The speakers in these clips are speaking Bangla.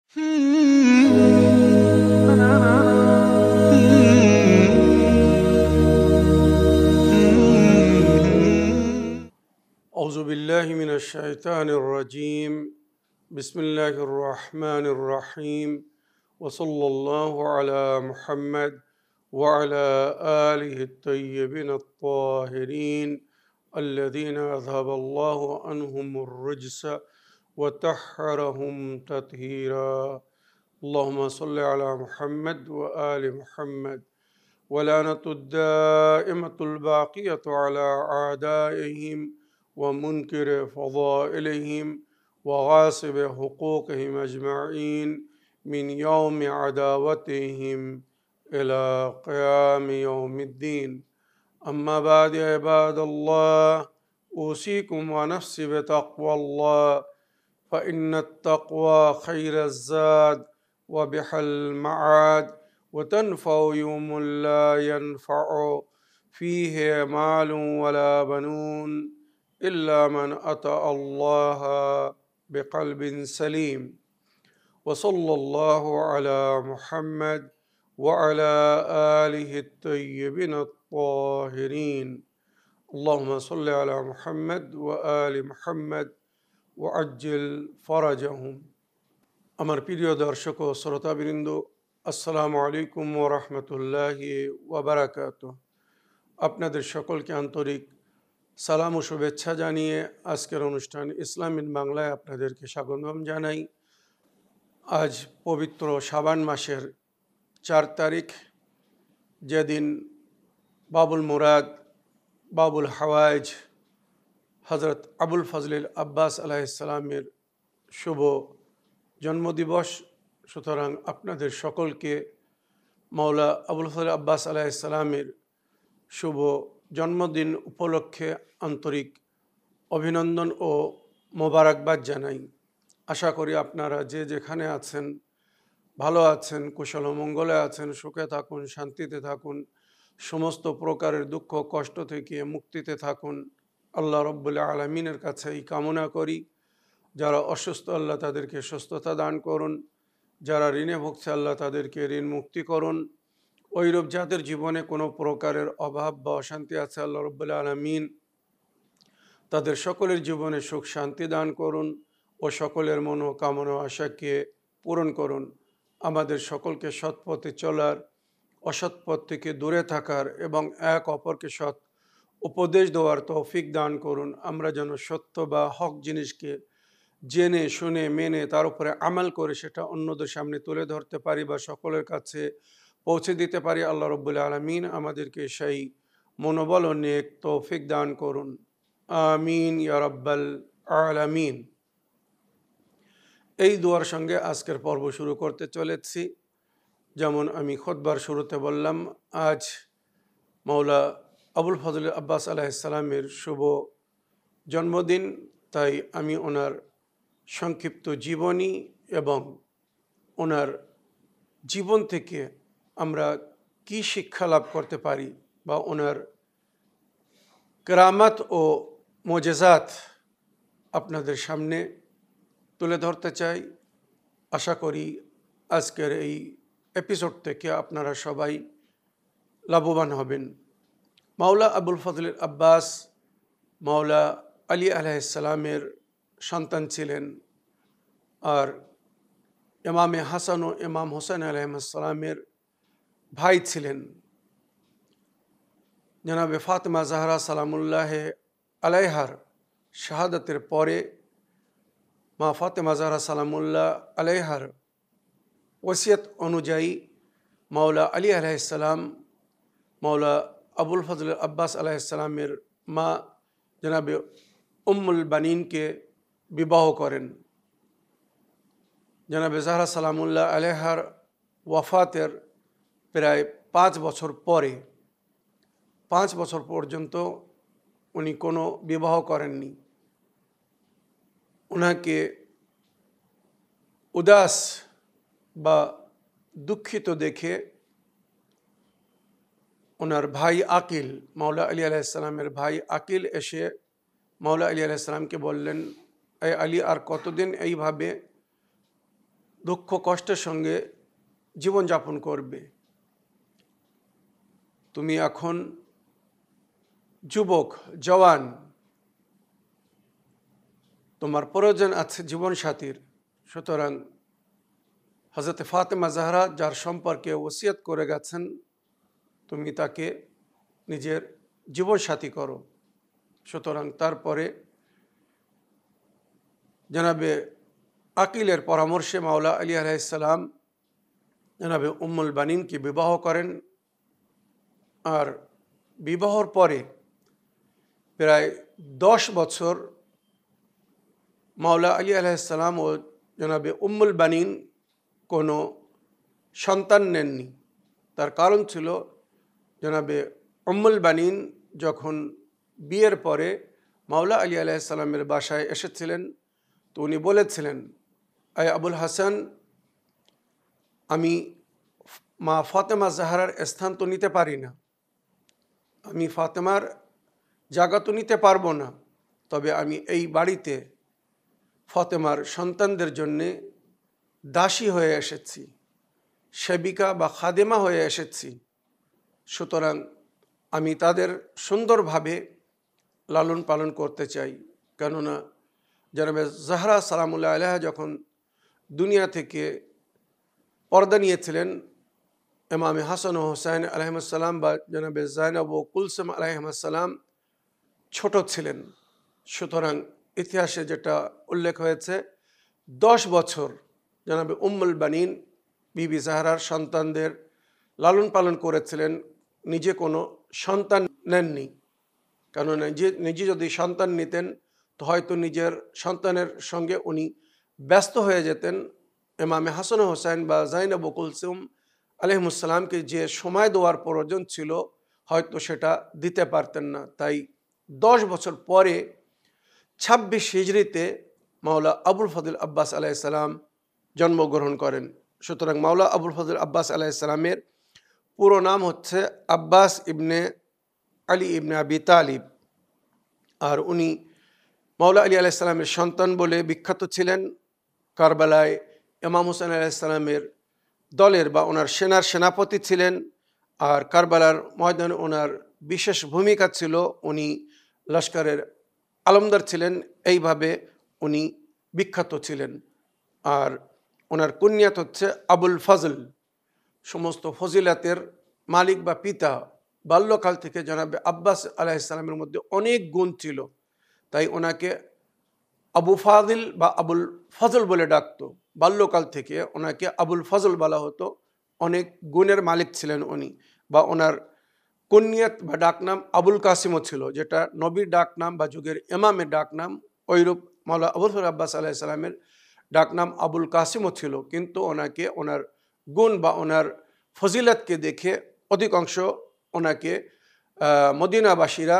أعوذ بالله من الشيطان الرجيم. بسم الله الرحمن الرحيم. وصلى الله على محمد وعلى آله الطيبين الطاهرين الذين أذهب الله عنهم الرجس وطهرهم تطهيرا. اللهم صل على محمد وآل محمد. ولعنة الدائمة الباقية على أعدائهم ومنكر فضائلهم وغاصب حقوقهم أجمعين من يوم عداوتهم إلى قيام يوم الدين. أما بعد عباد الله، أوصيكم ونفسي بتقوى الله، فإن التقوى خير الزاد وبح المعاد، وتنفع يوم لا ينفع فيه مال ولا بنون إلا من أتى الله بقلب سليم. وصلى الله على محمد وعلى آله الطيبين الطاهرين. اللهم صل على محمد وآل محمد وعجل فرجهم. আমার প্রিয় দর্শক ও শ্রোতাবৃন্দ, আসসালামু আলাইকুম ওয়া রাহমাতুল্লাহি ওয়া বারাকাতুহু। আপনাদের সকলকে আন্তরিক সালাম ও শুভেচ্ছা জানিয়ে আজকের অনুষ্ঠান ইসলাম ইন বাংলায় আপনাদেরকে স্বাগতম জানাই। আজ পবিত্র শাবান মাসের 4 তারিখ, যেদিন বাবুল মুরাদ, বাবুল হাওয়াইজ হজরত আবুল ফজলিল আব্বাস আলাইহিসসালামের শুভ জন্মদিবস। সুতরাং আপনাদের সকলকে মাওলা আবুল ফজল আব্বাস আলাইহিসসালামের শুভ জন্মদিন উপলক্ষে আন্তরিক অভিনন্দন ও মোবারকবাদ জানাই। আশা করি আপনারা যে যেখানে আছেন ভালো আছেন, কুশল ও মঙ্গলে আছেন, সুখে থাকুন, শান্তিতে থাকুন, সমস্ত প্রকারের দুঃখ কষ্ট থেকে মুক্তিতে থাকুন। আল্লাহ রব্বুল আলামিনের কাছে এই কামনা করি। যারা অসুস্থ, আল্লাহ তাদেরকে সুস্থতা দান করুন। যারা ঋণে ভুগছে, আল্লাহ তাদেরকে ঋণ মুক্তি করুন। ওইরূপ যাদের জীবনে কোনো প্রকারের অভাব বা অশান্তি আছে, আল্লাহ রব্বুল আলামিন তাদের সকলের জীবনে সুখ শান্তি দান করুন ও সকলের মনোকামনা আশাকে পূরণ করুন। আমাদের সকলকে সৎ পথে চলার, অসৎ পথ থেকে দূরে থাকার এবং এক অপরকে সৎ উপদেশ দেওয়ার তৌফিক দান করুন। আমরা যেন সত্য বা হক জিনিসকে জেনে শুনে মেনে তার উপরে আমাল করে সেটা অন্যদের সামনে তুলে ধরতে পারি বা সকলের কাছে পৌঁছে দিতে পারি। আল্লাহ রব্বুল আলামিন আমাদেরকে সেই মনোবল ও নেক তৌফিক দান করুন। আমিন ইয়া রাব্বাল আলামিন। এই দোয়ার সঙ্গে আজকের পর্ব শুরু করতে চলেছি। যেমন আমি খুতবার শুরুতে বললাম, আজ মাওলা আবুল ফজল আব্বাস আলাইহিসসালামের শুভ জন্মদিন, তাই আমি ওনার সংক্ষিপ্ত জীবনী এবং ওনার জীবন থেকে আমরা কি শিক্ষা লাভ করতে পারি বা ওনার কেরামত ও মোজেজাত আপনাদের সামনে তুলে ধরতে চাই। আশা করি আজকের এই এপিসোড থেকে আপনারা সবাই লাভবান হবেন। মাওলা আবুল ফজল আব্বাস মাওলা আলী আলাইহিসসালামের সন্তান ছিলেন, আর ইমামে হাসান ও ইমাম হোসেন আলাইহিসসালামের ভাই ছিলেন। জনাবে ফাতেমা জাহরা সালামুল্লাহ আলাইহার শাহাদাতের পরে মা ফাতেমা জাহরা সালামুল্লাহ আলাইহার ওসিয়ত অনুযায়ী মাওলা আলী আলাইহিসসালাম মাওলা আবুল ফজল আব্বাস আলাইহিসসালামের মা জনাবে উম্মুল বানিনকে বিবাহ করেন। জনাবে জাহরা সালামুল্লাহ আলাইহার ওয়াফাতের প্রায় 5 বছর পরে, 5 বছর পর্যন্ত উনি কোনো বিবাহ করেননি। ওনাকে উদাস বা দুঃখিত দেখে ওনার ভাই আকিল, মাওলা আলী আলাইহিসসালামের ভাই আকিল এসে মাওলা আলী আলাইহিসসালামকে বললেন, এই আলী, আর কতদিন এইভাবে দুঃখ কষ্টের সঙ্গে জীবনযাপন করবে। তুমি এখন যুবক, জওয়ান, তোমার প্রয়োজন আছে জীবনসাথীর। সুতরাং হযরত ফাতেমা জাহরা যার সম্পর্কে ওসিয়ত করে গেছেন, তুমি তাকে নিজের জীবনসাথী করো। সুতরাং তারপরে জনাবে আকিলের পরামর্শে মাওলা আলী আলাইহিস সালাম জনাবে উম্মুল বানিনকে বিবাহ করেন। আর বিবাহর পরে প্রায় 10 বছর মাওলা আলী আলাইহিস সালাম ও জনাবে উম্মুল বানিন কোনো সন্তান নেননি। তার কারণ ছিল জনাবে উম্মুল বানিন যখন বিয়ের পরে মাওলা আলী আলাইহিস সালামের বাসায় এসেছিলেন, তো উনি বলেছিলেন, আয় আবুল হাসান, আমি মা ফাতেমা জাহরার স্থান তো নিতে পারি না, আমি ফাতেমার জায়গা তো নিতে পারবো না, তবে আমি এই বাড়িতে ফাতেমার সন্তানদের জন্যে দাসী হয়ে এসেছি, সেবিকা বা খাদেমা হয়ে এসেছি। সুতরাং আমি তাদের সুন্দরভাবে লালন পালন করতে চাই। কেননা জনাবে জাহরা সালামুল্লাহ আলাইহা যখন দুনিয়া থেকে পর্দা নিয়েছিলেন, ইমামে হাসান ও হুসাইন আলাইহিসসালাম বা জনাবে জাইনাব ও কুলসুম আলাইহিসসালাম ছোট ছিলেন। সুতরাং ইতিহাসে যেটা উল্লেখ হয়েছে, 10 বছর জনাবে উম্মুল বানিন বিবি জাহরার সন্তানদের লালন পালন করেছিলেন, নিজে কোনো সন্তান নেননি। কেননা নিজে যদি সন্তান নিতেন তো হয়তো নিজের সন্তানের সঙ্গে উনি ব্যস্ত হয়ে যেতেন। ইমামে হাসান হোসেন বা জাইনাব ও কুলসুম আলাইহিসসালামকে যে সময় দেওয়ার প্রয়োজন ছিল হয়তো সেটা দিতে পারতেন না। তাই 10 বছর পরে 26 হিজরিতে মাওলা আবুল ফজল আব্বাস আলাইহিস সালাম জন্মগ্রহণ করেন। সুতরাং মাওলা আবুল ফজল আব্বাস আলাইহিস সালামের পুরো নাম হচ্ছে আব্বাস ইবনে আলী ইবনে আবি তালিব। আর উনি মাওলা আলী আলাইহিস সালামের সন্তান বলে বিখ্যাত ছিলেন। কারবালায় ইমাম হুসাইন আলাইহিস সালামের দলের বা ওনার সেনার সেনাপতি ছিলেন। আর কারবালার ময়দানে ওনার বিশেষ ভূমিকা ছিল, উনি লস্করের আলমদার ছিলেন, এইভাবে উনি বিখ্যাত ছিলেন। আর ওনার কুনিয়াত হচ্ছে আবুল ফজল, সমস্ত ফজিলাতের মালিক বা পিতা। বাল্যকাল থেকে জনাবে আব্বাস আলাইহিস সালামের মধ্যে অনেক গুণ ছিল, তাই ওনাকে আবু ফাদিল বা আবুল ফজল বলে ডাকতো। বাল্যকাল থেকে ওনাকে আবুল ফজল বলা হতো, অনেক গুণের মালিক ছিলেন উনি। বা ওনার কুনিয়াত বা ডাকনাম আবুল কাসিমও ছিল, যেটা নবীর ডাকনাম বা যুগের ইমামের ডাকনাম। ওইরূপ মাওলা আবুল ফজল আব্বাস আলাইহিস সালামের ডাকনাম আবুল কাসিমও ছিল, কিন্তু ওনাকে ওনার গুণ বা ওনার ফজিলতকে দেখে অধিকাংশ ওনাকে মদিনাবাসীরা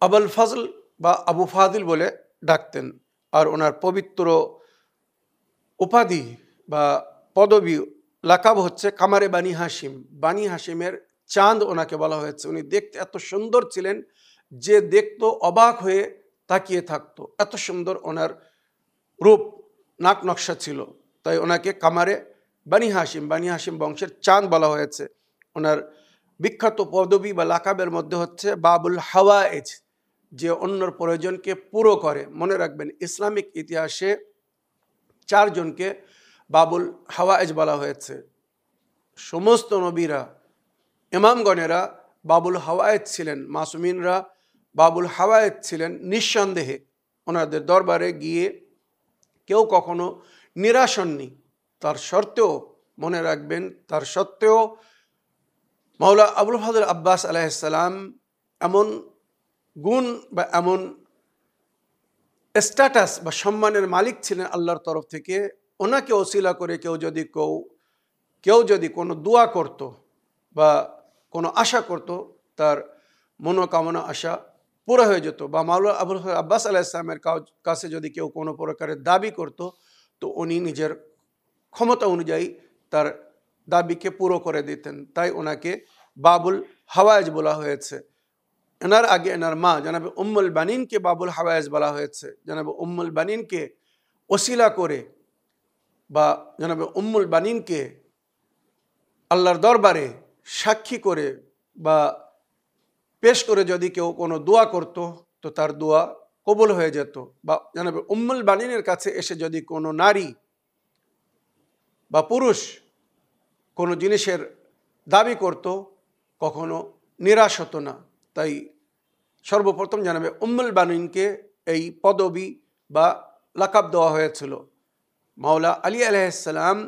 আবুল ফজল বা আবু ফাদিল বলে ডাকতেন। আর ওনার পবিত্র উপাধি বা পদবী লাকাব হচ্ছে কামারে বানি হাশিম। বানি হাশিমের চাঁদ ওনাকে বলা হয়েছে। উনি দেখতে এত সুন্দর ছিলেন যে দেখতো অবাক হয়ে তাকিয়ে থাকতো, এত সুন্দর ওনার রূপ, নাক নকশা ছিল। তাই ওনাকে কামারে বানি হাশিম বংশের চাঁদ বলা হয়েছে। ওনার বিখ্যাত পদবী বা লাকাবের মধ্যে হচ্ছে বাবুল হাওয়ায়েজ, যে অন্যর প্রয়োজনকে পুরো করে। মনে রাখবেন, ইসলামিক ইতিহাসে 4 জনকে বাবুল হাওয়ায়েজ বলা হয়েছে। সমস্ত নবীরা, ইমামগণেরা বাবুল হাওয়ায়েজ ছিলেন, মাসুমিনরা বাবুল হাওয়ায়েজ ছিলেন নিঃসন্দেহে। ওনাদের দরবারে গিয়ে কেউ কখনো নিরাশ হননি। তার সত্ত্বেও মনে রাখবেন, তার সত্ত্বেও মাওলা আবুল ফজল আব্বাস আলাইহিস সালাম এমন গুণ বা এমন স্ট্যাটাস বা সম্মানের মালিক ছিলেন আল্লাহর তরফ থেকে। ওনাকে ওসিলা করে কেউ যদি কোনো দোয়া করত বা কোনো আশা করত, তার মনোকামনা আশা পুরো হয়ে যেত। বা মাওলা আবুল ফজল আব্বাস আলাইহিস সালামের কাছে যদি কেউ কোনো প্রকারের দাবি করত, তো উনি নিজের ক্ষমতা অনুযায়ী তার দাবিকে পুরো করে দিতেন। তাই ওনাকে বাবুল হাওয়ায়েজ বলা হয়েছে। এনার আগে এনার মা জনাবে উম্মুল বানিনকে বাবুল হাওয়ায়েজ বলা হয়েছে। জনাবে উম্মুল বানিনকে ওসিলা করে বা জনাবে উম্মুল বানিনকে আল্লাহর দরবারে সাক্ষী করে বা পেশ করে যদি কেউ কোনো দোয়া করত, তো তার দোয়া কবুল হয়ে যেত। বা জনাবে উম্মুল বানিনের কাছে এসে যদি কোনো নারী বা পুরুষ কোনো জিনিসের দাবি করত, কখনো নিরাশ হতো না। তাই সর্বপ্রথম জানাবে উম্মুল বানিনকে এই পদবি বা লাকাব দেওয়া হয়েছিল। মাওলা আলী আলাইহিসসালাম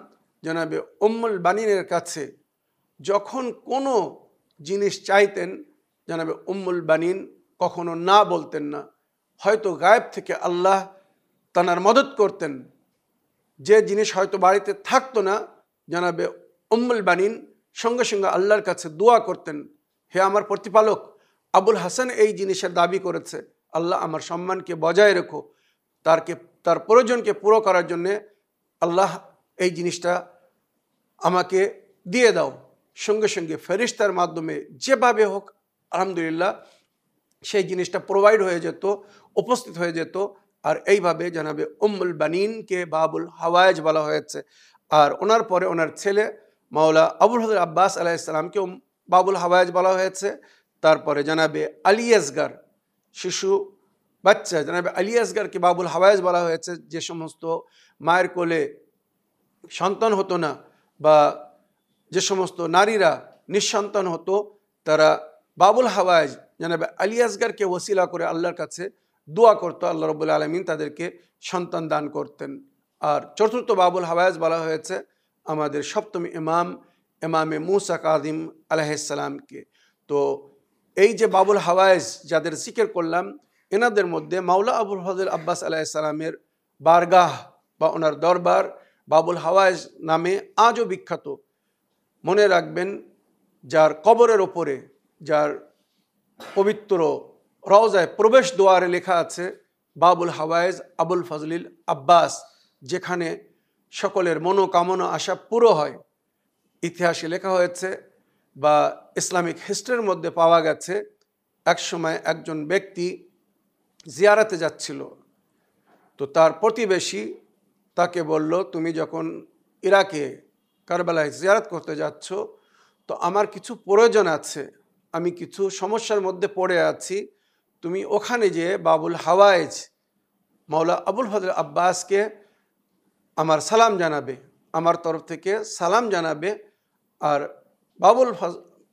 জানাবে উম্মুল বানিনের কাছে যখন কোনো জিনিস চাইতেন, জানাবে উম্মুল বানিন কখনো না বলতেন না। হয়তো গায়েব থেকে আল্লাহ তানার মদত করতেন, যে জিনিস হয়তো বাড়িতে থাকতো না, জানাবে উম্মুল বানিন সঙ্গে সঙ্গে আল্লাহর কাছে দোয়া করতেন, হে আমার প্রতিপালক, আবুল হাসান এই জিনিসের দাবি করেছে, আল্লাহ আমার সম্মানকে বজায় রেখো, তার প্রয়োজনকে পুরো করার জন্যে আল্লাহ এই জিনিসটা আমাকে দিয়ে দাও। সঙ্গে সঙ্গে ফেরেশতার মাধ্যমে যেভাবে হোক আলহামদুলিল্লাহ সেই জিনিসটা প্রোভাইড হয়ে যেত, উপস্থিত হয়ে যেত। আর এইভাবে জানাবে উম্মুল বানিনকে বাবুল হাওয়ায়েজ বলা হয়েছে। আর ওনার পরে ওনার ছেলে মাওলা আবুল ফজল আব্বাস আলাইহিসসালামকেও বাবুল হাওয়ায়েজ বলা হয়েছে। তারপরে জানাবে আলী আসগার, শিশু বাচ্চা জানাবে আলী আসগারকে বাবুল হাওয়ায়েজ বলা হয়েছে। যে সমস্ত মায়ের কোলে সন্তান হতো না বা যে সমস্ত নারীরা নিঃসন্তান হতো, তারা বাবুল হাওয়ায়েজ জানাবে আলী আসগারকে ওসিলা করে আল্লাহর কাছে দোয়া করতো, আল্লাহ রাব্বুল আলামিন তাদেরকে সন্তান দান করতেন। আর চতুর্থ বাবুল হাওয়ায়েজ বলা হয়েছে আমাদের সপ্তম ইমামে মুসা কাযিম আলাইহিসসালামকে। তো এই যে বাবুল হাওয়ায়েজ যাদের জিকির করলাম, এনাদের মধ্যে মাওলা আবুল ফজল আব্বাস আলাইহিসসালামের বারগাহ বা ওনার দরবার বাবুল হাওয়ায়েজ নামে আজও বিখ্যাত। মনে রাখবেন, যার কবরের ওপরে, যার পবিত্র রওজায় প্রবেশ দ্বারে লেখা আছে বাবুল হাওয়ায়েজ আবুল ফজলিল আব্বাস, যেখানে সকলের মনোকামনা আশা পুরো হয়। ইতিহাসে লেখা হয়েছে বা ইসলামিক হিস্ট্রির মধ্যে পাওয়া গেছে, একসময় একজন ব্যক্তি জিয়ারাতে যাচ্ছিল, তো তার প্রতিবেশী তাকে বলল, তুমি যখন ইরাকে কারবালায় জিয়ারত করতে যাচ্ছ, তো আমার কিছু প্রয়োজন আছে, আমি কিছু সমস্যার মধ্যে পড়ে আছি, তুমি ওখানে যেয়ে বাবুল হাওয়ায়েজ মাওলা আবুল ফজল আব্বাসকে আমার সালাম জানাবে, আমার তরফ থেকে সালাম জানাবে। আর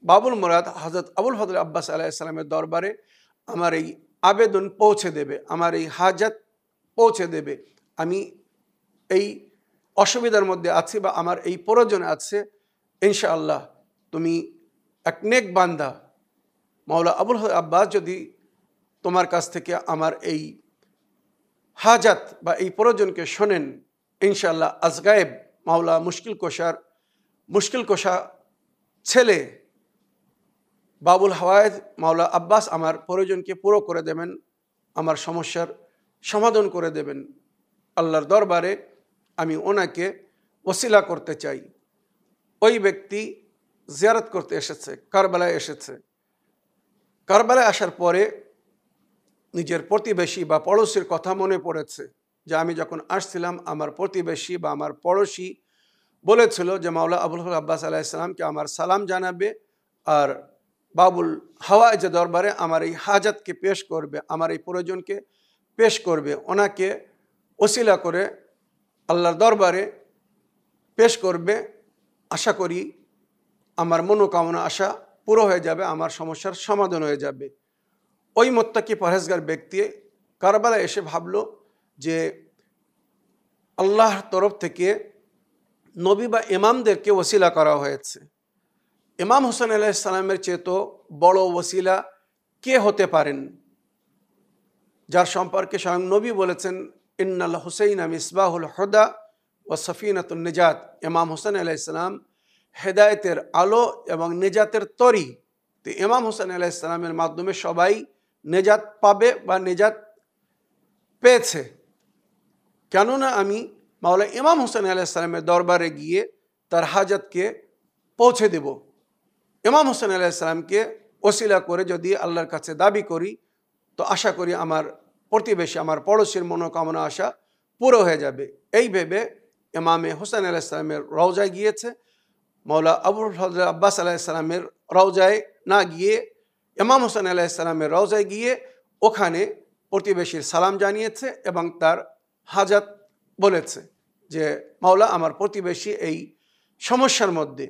বাবুল মুরাদ হযরত আবুল ফজল আব্বাস আলাইহিস সালামের দরবারে আমার এই আবেদন পৌঁছে দেবে, আমার এই হাজাত পৌঁছে দেবে, আমি এই অসুবিধার মধ্যে আছি বা আমার এই প্রয়োজন আছে, ইনশাআল্লাহ তুমি এক নেক বান্দা, মাওলা আবুল ফজল আব্বাস যদি তোমার কাছ থেকে আমার এই হাজাত বা এই প্রয়োজনকে শোনেন, ইনশাআল্লাহ আজগায়েব মাওলা মুশকিল কোশা ছেলে বাবুল হাওয়ায়েজ মাওলা আব্বাস আমার প্রয়োজনকে পুরো করে দেবেন, আমার সমস্যার সমাধান করে দেবেন। আল্লাহর দরবারে আমি ওনাকে ওসিলা করতে চাই। ওই ব্যক্তি জিয়ারত করতে এসেছে, কারবালায় এসেছে। কারবালায় আসার পরে নিজের প্রতিবেশী বা পড়োশির কথা মনে পড়েছে, যে আমি যখন আসছিলাম আমার প্রতিবেশী বা আমার পড়োশি বলেছিল যে মাওলা আবুল ফজল আব্বাস আলাইহিস সালামকে আমার সালাম জানাবে, আর বাবুল হাওয়ায়েজ দরবারে আমার এই হাজাতকে পেশ করবে, আমার এই প্রয়োজনকে পেশ করবে, ওনাকে ওসিলা করে আল্লাহর দরবারে পেশ করবে। আশা করি আমার মনোকামনা আশা পুরো হয়ে যাবে, আমার সমস্যার সমাধান হয়ে যাবে। ওই মুত্তাকি পরহেজগার ব্যক্তি কারবালায় এসে ভাবল যে আল্লাহর তরফ থেকে নবী বা ইমামদেরকে ওসিলা করা হয়েছে, ইমাম হোসেন আলাইহিস সালামের চেয়ে তো বড় ওসিলা কে হতে পারেন, যার সম্পর্কে স্বয়ং নবী বলেছেন, ইন্নাল হুসাইনা মিসবাহুল হুদা ওয়া সফিনাতুন নিজাত। ইমাম হোসেন আলাইহিস সালাম হেদায়েতের আলো এবং নিজাতের তরি। তো ইমাম হোসেন আলাইহিস সালামের মাধ্যমে সবাই নিজাত পাবে বা নিজাত পেয়েছে। কেননা আমি মাওলা ইমাম হোসেন আলাইহিস সালামের দরবারে গিয়ে তার হাজাতকে পৌঁছে দেব। ইমাম হোসেন আলাইহিস সালামকে ওসিলা করে যদি আল্লাহর কাছে দাবি করি, তো আশা করি আমার প্রতিবেশী, আমার পড়োশির মনোকামনা আশা পুরো হয়ে যাবে। এই ভেবে ইমামে হোসেন আলাইহিস সালামের রওজায় গিয়েছে, মাওলা আবুল ফজল আব্বাস আলাইহিস সালামের রওজায় না গিয়ে ইমাম হোসেন আলাইহিস সালামের রওজায় গিয়ে ওখানে প্রতিবেশীর সালাম জানিয়েছে এবং তার হাজাত বলেছে যে মাওলা আমার প্রতিবেশী এই সমস্যার মধ্যে,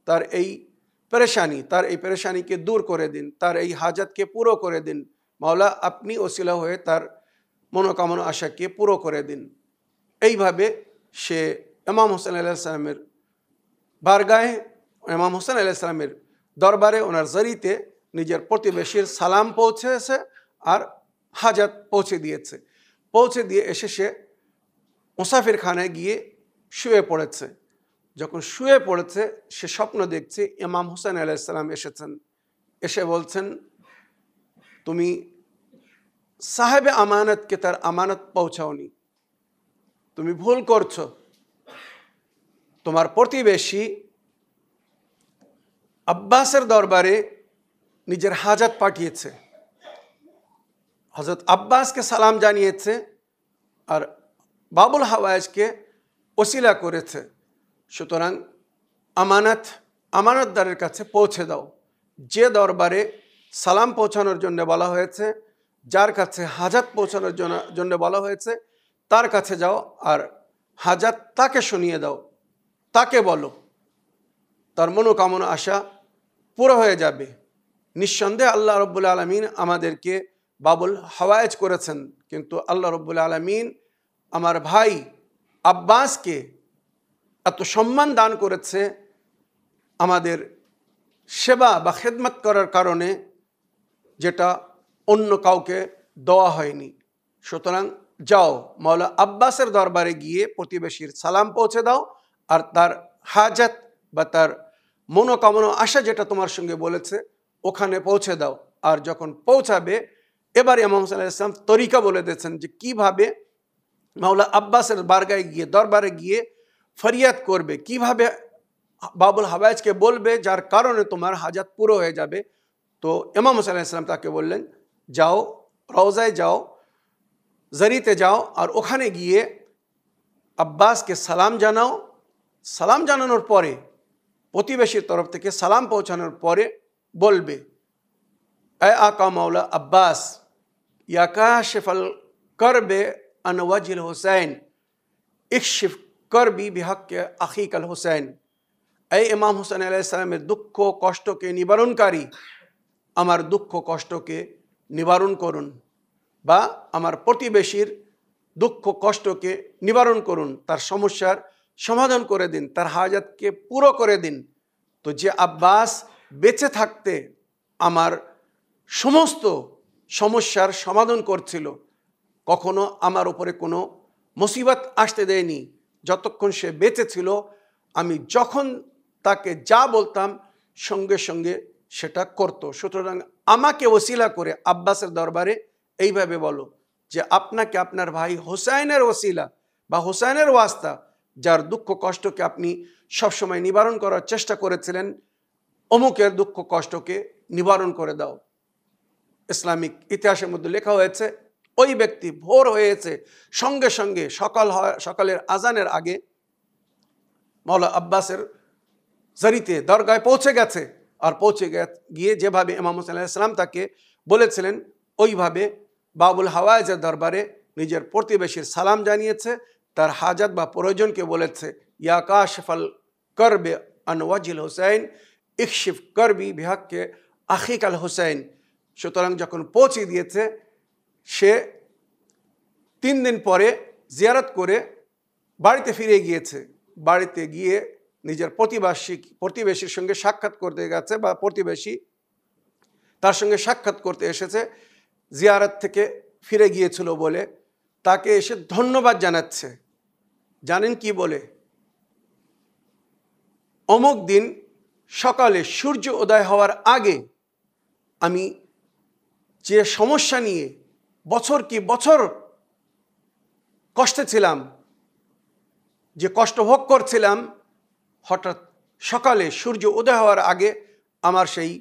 তার এই পেরেশানিকে দূর করে দিন, তার এই হাজাতকে পুরো করে দিন, মাওলা আপনি ওসিলা হয়ে তার মনোকামনা আশাকে পুরো করে দিন। এইভাবে সে ইমাম হোসেন আলাইহিস সালামের বারগাহে, ইমাম হোসেন আলাইহিস সালামের দরবারে ওনার জরিতে নিজের প্রতিবেশীর সালাম পৌঁছেছে আর হাজাত পৌঁছে দিয়েছে। পৌঁছে দিয়ে এসে সে মুসাফির খানায় গিয়ে শুয়ে পড়েছে। যখন শুয়ে পড়েছে সে স্বপ্ন দেখছে ইমাম হোসেন আলাইহিস সালাম এসেছেন, এসে বলছেন তুমি সাহেবে আমানতকে তার আমানত পৌঁছাওনি, তুমি ভুল করছো, তোমার প্রতিবেশী আব্বাসের দরবারে নিজের হাজাত পাঠিয়েছে, হযরত আব্বাসকে সালাম জানিয়েছে আর বাবুল হাওয়াইজকে ওসিলা করেছে, সুতরাং আমানতদারের কাছে পৌঁছে দাও। যে দরবারে সালাম পৌঁছানোর জন্য বলা হয়েছে, যার কাছে হাজাত পৌঁছানোর জন্য বলা হয়েছে, তার কাছে যাও আর হাজাত তাকে শুনিয়ে দাও, তাকে বলো, তার মনোকামনা আশা পুরো হয়ে যাবে। নিঃসন্দেহে আল্লাহ রব্বুল আলামিন আমাদেরকে বাবুল হাওয়াইজ করেছেন, কিন্তু আল্লাহ রব্বুল আলামিন আমার ভাই আব্বাসকে এত সম্মান দান করেছে আমাদের সেবা বা খেদমত করার কারণে, যেটা অন্য কাউকে দেওয়া হয়নি। সুতরাং যাও মাওলা আব্বাসের দরবারে গিয়ে প্রতিবেশীর সালাম পৌঁছে দাও আর তার হাজাত বা তার মনোকামনা আশা যেটা তোমার সঙ্গে বলেছে ওখানে পৌঁছে দাও। আর যখন পৌঁছাবে এবার ইমাম হোসেন আলাইহিস সালাম তরিকা বলে দিয়েছেন যে কিভাবে মাওলা আব্বাসের বারগায় গিয়ে দরবারে গিয়ে ফরিয়াদ করবে, কিভাবে বাবুল হাওয়াইজকে বলবে যার কারণে তোমার হাজাত পুরো হয়ে যাবে। তো ইমাম হোসেন আলাইহিস সালাম তাকে বললেন যাও রওজায় যাও, জরিতে যাও আর ওখানে গিয়ে আব্বাসকে সালাম জানাও। সালাম জানানোর পরে প্রতিবেশীর তরফ থেকে সালাম পৌঁছানোর পরে বলবে এ আকা মাওলা আব্বাস ইয়া কাশিফাল করবে আন ওয়াজিল হুসাইন ইকশিফ করবি বিহক্কে আখিকাল হুসাইন। এই ইমাম হোসেন আলাইহিস সালামের দুঃখ কষ্টকে নিবারণকারী, আমার দুঃখ কষ্টকে নিবারণ করুন, বা আমার প্রতিবেশীর দুঃখ কষ্টকে নিবারণ করুন, তার সমস্যার সমাধান করে দিন, তার হাজাতকে পুরো করে দিন। তো যে আব্বাস বেঁচে থাকতে আমার সমস্ত সমস্যার সমাধান করছিল, কখনো আমার উপরে কোনো মুসিবত আসতে দেয়নি, যতক্ষণ সে বেঁচে ছিল আমি যখন তাকে যা বলতাম সঙ্গে সঙ্গে সেটা করতো। সুতরাং আমাকে ওসিলা করে আব্বাসের দরবারে এইভাবে বলো যে আপনাকে আপনার ভাই হোসাইনের ওসিলা বা হোসাইনের ওয়াস্তা, যার দুঃখ কষ্টকে আপনি সবসময় নিবারণ করার চেষ্টা করেছিলেন, অমুকের দুঃখ কষ্টকে নিবারণ করে দাও। ইসলামিক ইতিহাসের মধ্যে লেখা হয়েছে ওই ব্যক্তি ভোর হয়েছে, সঙ্গে সঙ্গে সকালের আজানের আগে মাওলা আব্বাসের জরিতে দরগায় পৌঁছে গেছে, আর পৌঁছে গিয়ে যেভাবে ইমাম হোসেন আলাইহিস সালাম তাকে বলেছিলেন ওইভাবে বাবুল হাওয়াইজের দরবারে নিজের প্রতিবেশীর সালাম জানিয়েছে, তার হাজাত বা প্রয়োজনকে বলেছে ইয়া কাশিফাল করবে আন ওয়াজিল হুসাইন ইকশিফ করবি বিহক্কে আখিকাল হুসাইন। সুতরাং যখন পৌঁছে দিয়েছে সে 3 দিন পরে জিয়ারত করে বাড়িতে ফিরে গিয়েছে। বাড়িতে গিয়ে নিজের প্রতিবেশীর সঙ্গে সাক্ষাৎ করতে গেছে, বা প্রতিবেশী তার সঙ্গে সাক্ষাৎ করতে এসেছে, জিয়ারত থেকে ফিরে গিয়েছিল বলে তাকে এসে ধন্যবাদ জানাচ্ছে। জানেন কি বলে? অমুক দিন সকালে সূর্য উদয় হওয়ার আগে আমি যে সমস্যা নিয়ে বছর কি বছর কষ্টে ছিলাম, যে কষ্ট ভোগ করছিলাম, হঠাৎ সকালে সূর্য উদয় হওয়ার আগে আমার সেই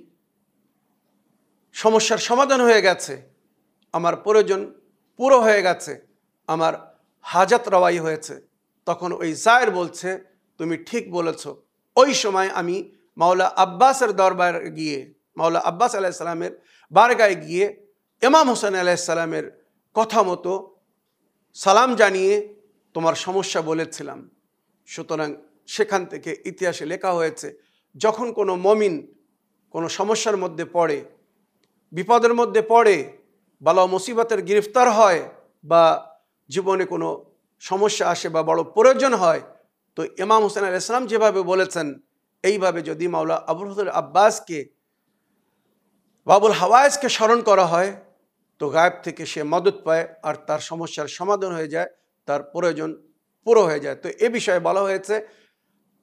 সমস্যার সমাধান হয়ে গেছে, আমার প্রয়োজন পুরো হয়ে গেছে, আমার হাজাত রওয়াই হয়েছে। তখন ওই জায়ের বলছে, তুমি ঠিক বলেছ। ওই সময় আমি মাওলা আব্বাসের দরবার গিয়ে, মাওলা আব্বাস আলাইহিস সালামের বারগায় গিয়ে ইমাম হোসেন আলাইহিস সালামের কথা মতো সালাম জানিয়ে তোমার সমস্যা বলেছিলাম। সুতরাং সেখান থেকে ইতিহাসে লেখা হয়েছে, যখন কোনো মমিন কোনো সমস্যার মধ্যে পড়ে, বিপদের মধ্যে পড়ে, বালা মুসিবতের গ্রেফতার হয়, বা জীবনে কোনো সমস্যা আসে বা বড় প্রয়োজন হয়, তো ইমাম হোসেন আলাইহিস সালাম যেভাবে বলেছেন, এইভাবে যদি মাওলা আবুল ফজল আব্বাসকে, বাবুল হাওয়ায়েজকে স্মরণ করা হয়, তো গায়েব থেকে সে মদত পায় আর তার সমস্যার সমাধান হয়ে যায়, তার প্রয়োজন পুরো হয়ে যায়। তো এ বিষয়ে বলা হয়েছে,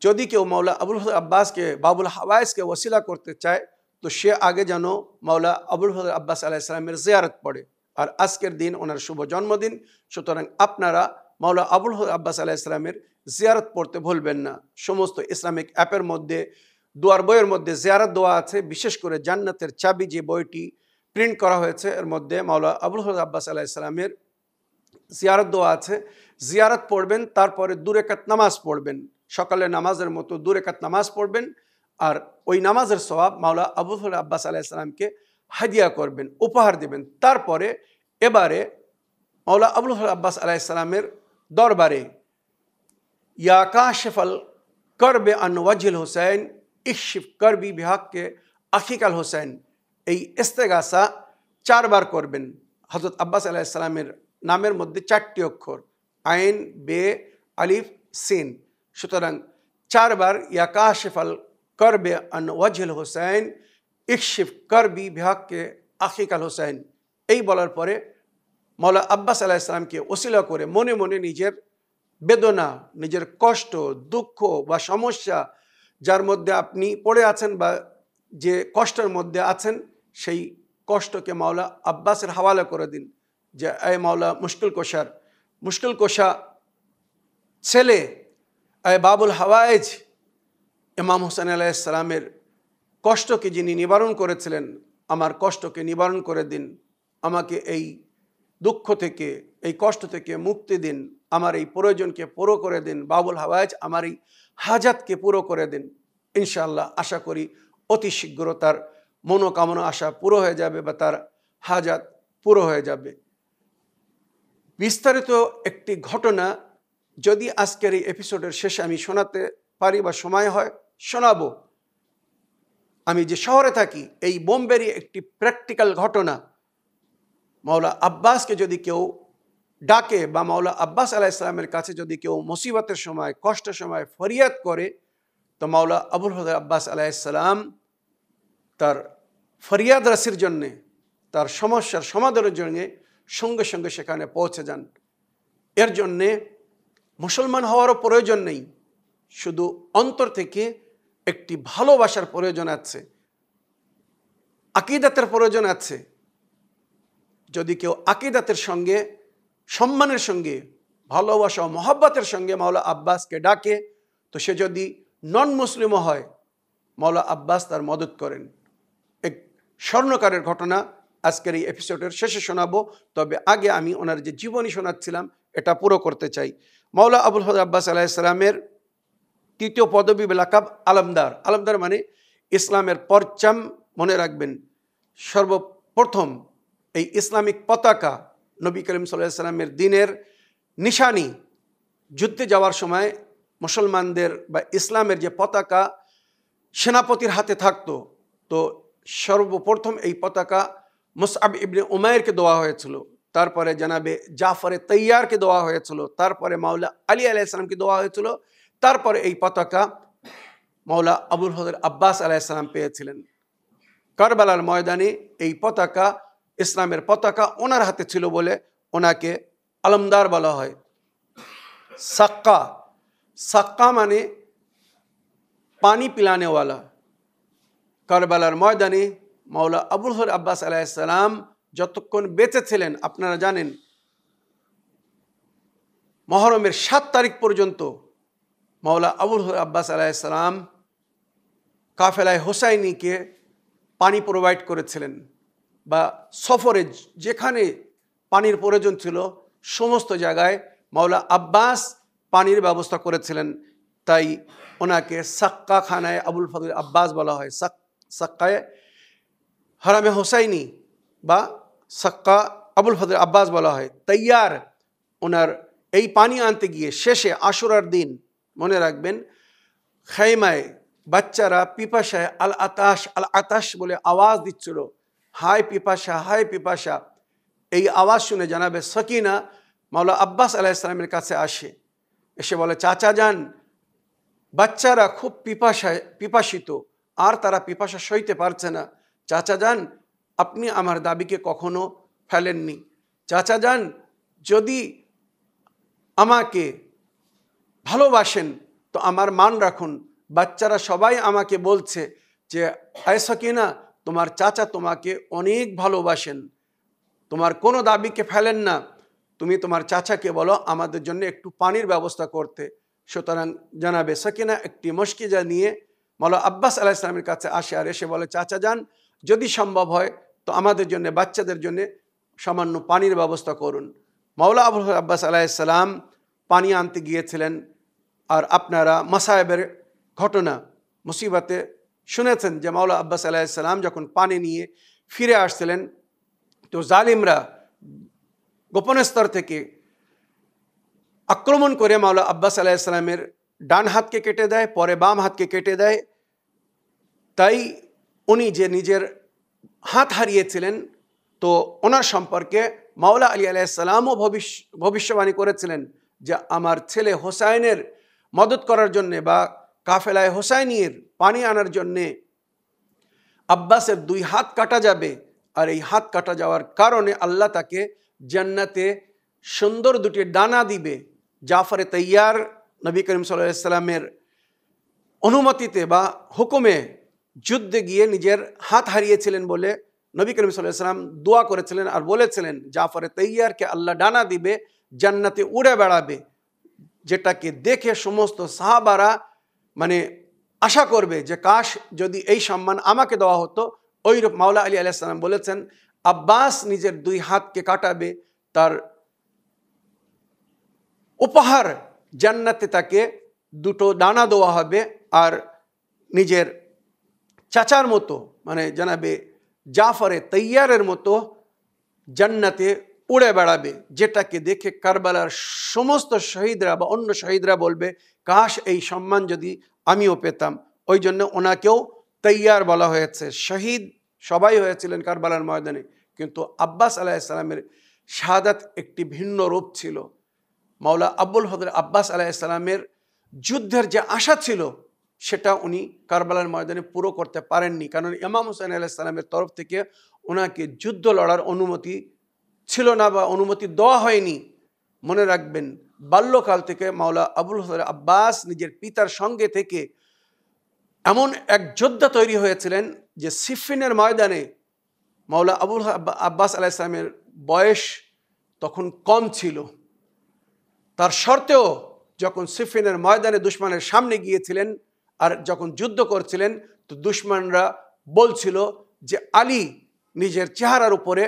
যদি কেউ মাওলা আবুল ফজল আব্বাসকে, বাবুল হাওয়ায়েজকে ওসিলা করতে চায়, তো সে আগে যেন মাওলা আবুল ফজল আব্বাস আলাইহিস সালামের জিয়ারত পড়ে। আর আজকের দিন ওনার শুভ জন্মদিন, সুতরাং আপনারা মাওলা আবুল ফজল আব্বাস আলাইহিস সালামের জিয়ারত পড়তে ভুলবেন না। সমস্ত ইসলামিক অ্যাপের মধ্যে, দোয়ার বইয়ের মধ্যে জিয়ারত দোয়া আছে। বিশেষ করে জান্নাতের চাবি যে বইটি প্রিন্ট করা হয়েছে, এর মধ্যে মাওলা আবুল ফজল আব্বাস আলাইহিস সালামের জিয়ারত দোয়া আছে। জিয়ারত পড়বেন, তারপরে 2 রাকাত নামাজ পড়বেন, সকালের নামাজের মতো 2 রাকাত নামাজ পড়বেন, আর ওই নামাজের সওয়াব মাওলা আবুল ফজল আব্বাস আলাইহিস সালামকে হাদিয়া করবেন, উপহার দেবেন। তারপরে এবারে মাওলা আবুল ফজল আব্বাস আলাইহিস সালামের দরবারে ইয়া কাশিফাল করবে আন ওয়াজহিল হুসাইন ইকশিফ করবি বিহাক্কে আখিকাল হুসাইন, এই ইস্তেগাসা 4 বার করবেন। হযরত আব্বাস আলাইহিস সালামের নামের মধ্যে 4টি অক্ষর, আইন, বে, আলিফ, সিন। সুতরাং 4 বার ইয়া কাশিফাল করবে আন ওয়াজহিল হুসাইন ইকশিফ করবি বিহাক্কে আখিকাল হুসাইন, এই বলার পরে মাওলা আব্বাস আলাইহিস সালামকে ওসিলা করে মনে মনে নিজের বেদনা, নিজের কষ্ট, দুঃখ বা সমস্যা যার মধ্যে আপনি পড়ে আছেন বা যে কষ্টের মধ্যে আছেন, সেই কষ্টকে মাওলা আব্বাসের হাওয়ালা করে দিন, যে এ মাওলা মুশকিল কোশা ছেলে, এ বাবুল হাওয়ায়েজ, ইমাম হোসেন আলাইহিস সালামের কষ্টকে যিনি নিবারণ করেছিলেন, আমার কষ্টকে নিবারণ করে দিন, আমাকে এই দুঃখ থেকে, এই কষ্ট থেকে মুক্তি দিন, আমার এই প্রয়োজনকে পুরো করে দিন, বাবুল হাওয়ায়েজ আমার এই হাজাতকে পুরো করে দিন। ইনশাআল্লাহ আশা করি অতি শীঘ্র তার মনোকামনা আশা পুরো হয়ে যাবে বা তার হাজাত পুরো হয়ে যাবে। বিস্তারিত একটি ঘটনা যদি আজকের এই এপিসোডের শেষে আমি শোনাতে পারি বা সময় হয়, শোনাবো। আমি যে শহরে থাকি, এই বোম্বেরই একটি প্র্যাকটিক্যাল ঘটনা। মাওলা আব্বাসকে যদি কেউ ডাকে বা মাওলা আব্বাস আলাইহিস সালামের কাছে যদি কেউ মুসিবতের সময়, কষ্টের সময় ফরিয়াদ করে, তো মাওলা আবুল ফজল আব্বাস আলাইহিস সালাম তার ফরিয়াদ রাসির জন্যে, তার সমস্যার সমাধানের জন্যে সঙ্গে সঙ্গে সেখানে পৌঁছে যান। এর জন্যে মুসলমান হওয়ারও প্রয়োজন নেই, শুধু অন্তর থেকে একটি ভালোবাসার প্রয়োজন আছে, আকিদাতের প্রয়োজন আছে। যদি কেউ আকিদাতের সঙ্গে, সম্মানের সঙ্গে, ভালোবাসা ও মহব্বতের সঙ্গে মাওলা আব্বাসকে ডাকে, তো সে যদি নন মুসলিমও হয়, মাওলা আব্বাস তার মদত করেন। এক স্বর্ণকারের ঘটনা আজকের এই এপিসোডের শেষে শোনাবো, তবে আগে আমি ওনার যে জীবনী শোনাচ্ছিলাম এটা পুরো করতে চাই। মাওলা আবুল ফজল আব্বাস আলাইহিস সালামের 3য় পদবী লাকাব আলমদার। আলমদার মানে ইসলামের পরচাম। মনে রাখবেন, সর্বপ্রথম এই ইসলামিক পতাকা, নবী করিম সাল্লাল্লাহু আলাইহি সাল্লামের দিনের নিশানি, যুদ্ধে যাওয়ার সময় মুসলমানদের বা ইসলামের যে পতাকা সেনাপতির হাতে থাকতো, তো সর্বপ্রথম এই পতাকা মুসআব ইবনে উমাইরকে দেওয়া হয়েছিল, তারপরে জনাবে জাফরে তৈয়ারকে দেওয়া হয়েছিল, তারপরে মাওলা আলী আলাইহিস সালামকে দেওয়া হয়েছিল, তারপরে এই পতাকা মাওলা আবুল ফজল আব্বাস আলাইহিস সালাম পেয়েছিলেন। কারবালার ময়দানে এই পতাকা, ইসলামের পতাকা ওনার হাতে ছিল বলে ওনাকে আলমদার বলা হয়। সাক্কা, সাক্কা মানে পানি পিলানেওয়ালা। কারবালার ময়দানে মাওলা আবুল ফজল আব্বাস আলাইহিস সালাম যতক্ষণ বেঁচে ছিলেন, আপনারা জানেন মুহররমের 7 তারিখ পর্যন্ত মাওলা আবুল ফজল আব্বাস আলাইহিস সালাম কাফেলায় হোসাইনিকে পানি প্রোভাইড করেছিলেন, বা সফরে যেখানে পানির প্রয়োজন ছিল সমস্ত জায়গায় মাওলা আব্বাস পানির ব্যবস্থা করেছিলেন, তাই ওনাকে সাক্কা খানায় আবুল ফজল আব্বাস বলা হয়। সাক্কায় হারামে হোসাইনি বা সাক্কা আবুল ফজল আব্বাস বলা হয়। তৈয়ার ওনার এই পানি আনতে গিয়ে শেষে আশুরার দিন মনে রাখবেন, খেমায় বাচ্চারা পিপাসায় আল আতাশ বলে আওয়াজ দিচ্ছিল, হায় পিপাসা, হায় পিপাসা। এই আওয়াজ শুনে জানাবে সকিনা মাওলা আব্বাস আলাইহিস-সালামের কাছে আসে, এসে বলে, চাচা যান, বাচ্চারা খুব পিপাসিত, আর তারা পিপাসা সইতে পারছে না। চাচা যান, আপনি আমার দাবিকে কখনো ফেলেননি। চাচা যান, যদি আমাকে ভালোবাসেন তো আমার মান রাখুন। বাচ্চারা সবাই আমাকে বলছে যে আয় সকিনা, তোমার চাচা তোমাকে অনেক ভালোবাসেন, তোমার কোনো দাবিকে ফেলেন না, তুমি তোমার চাচাকে বলো আমাদের জন্য একটু পানির ব্যবস্থা করতে। সুতরাং জানাবে সকিনা একটি মশকিজা নিয়ে মাওলানা আব্বাস আলাইহিস সালামের কাছে আসে, আর এসে বলে, চাচা যান, যদি সম্ভব হয় তো আমাদের জন্য, বাচ্চাদের জন্য সামান্য পানির ব্যবস্থা করুন। মাওলানা আবুল আব্বাস আলাইহিস সালাম পানি আনতে গিয়েছিলেন। আর আপনারা মাসায়েবের ঘটনা, মুসিবতে শুনেছেন যে মাওলানা আব্বাস আলাইহিস সালাম যখন পানি নিয়ে ফিরে আসছিলেন, তো জালিমরা গোপন স্তর থেকে আক্রমণ করে মাওলানা আব্বাস আলাইহিস সালামের ডান হাতকে কেটে দেয়, পরে বাম হাতকে কেটে দেয়। তাই উনি যে নিজের হাত হারিয়েছিলেন, তো ওনার সম্পর্কে মাওলা আলী আলাইহিস সালামও ভবিষ্যবাণী করেছিলেন যে আমার ছেলে হোসাইনের মদত করার জন্যে বা কাফেলায় হোসাইনির পানি আনার জন্যে আব্বাসের 2 হাত কাটা যাবে, আর এই হাত কাটা যাওয়ার কারণে আল্লাহ তাকে জান্নাতে সুন্দর 2টি ডানা দিবে। জাফর তৈয়ার নবী করিম সাল্লাল্লাহু আলাইহি ওয়াসাল্লামের অনুমতিতে বা হুকুমে যুদ্ধে গিয়ে নিজের হাত হারিয়েছিলেন বলে নবী করিম সাল্লাল্লাহু আলাইহি ওয়াসাল্লাম দোয়া করেছিলেন আর বলেছিলেন জাফর তৈয়ারকে আল্লাহ ডানা দিবে, জান্নাতে উড়ে বেড়াবে, যেটাকে দেখে সমস্ত সাহাবারা মানে আশা করবে যে কাশ যদি এই সম্মান আমাকে দেওয়া হতো। ওইরূপ মাওলা আলী আলাইহিস সালাম বলেছেন আব্বাস নিজের 2 হাতকে কাটাবে, তার উপহার জান্নাতে তাকে 2টো ডানা দেওয়া হবে, আর নিজের চাচার মতো মানে জানাবে জাফরে তৈয়ারের মতো জান্নাতে উড়ে বেড়াবে, যেটাকে দেখে কারবালার সমস্ত শহীদরা বা অন্য শহীদরা বলবে কাশ এই সম্মান যদি আমিও পেতাম। ওই জন্য ওনাকেও তৈয়ার বলা হয়েছে। শহীদ সবাই হয়েছিলেন কারবালার ময়দানে, কিন্তু আব্বাস আলাইহিস সালামের শাহাদাত একটি ভিন্ন রূপ ছিল। মাওলা আবুল ফজল আব্বাস আলাইহিস সালামের যুদ্ধের যে আশা ছিল সেটা উনি কারবালার ময়দানে পুরো করতে পারেননি, কারণ ইমাম হুসাইন আলাইহিস সালামের তরফ থেকে ওনাকে যুদ্ধ লড়ার অনুমতি ছিল না বা অনুমতি দেওয়া হয়নি। মনে রাখবেন, বাল্যকাল থেকে মাওলা আবুল ফজল আব্বাস নিজের পিতার সঙ্গে থেকে এমন এক যোদ্ধা তৈরি হয়েছিলেন যে সিফিনের ময়দানে মাওলা আবুল আব্বাস আলাইহিস সালামের বয়স তখন কম ছিল, তার সত্ত্বেও যখন সিফিনের ময়দানে দুশমনের সামনে গিয়েছিলেন আর যখন যুদ্ধ করছিলেন, তো দুশমনরা বলছিল যে আলী নিজের চেহারার উপরে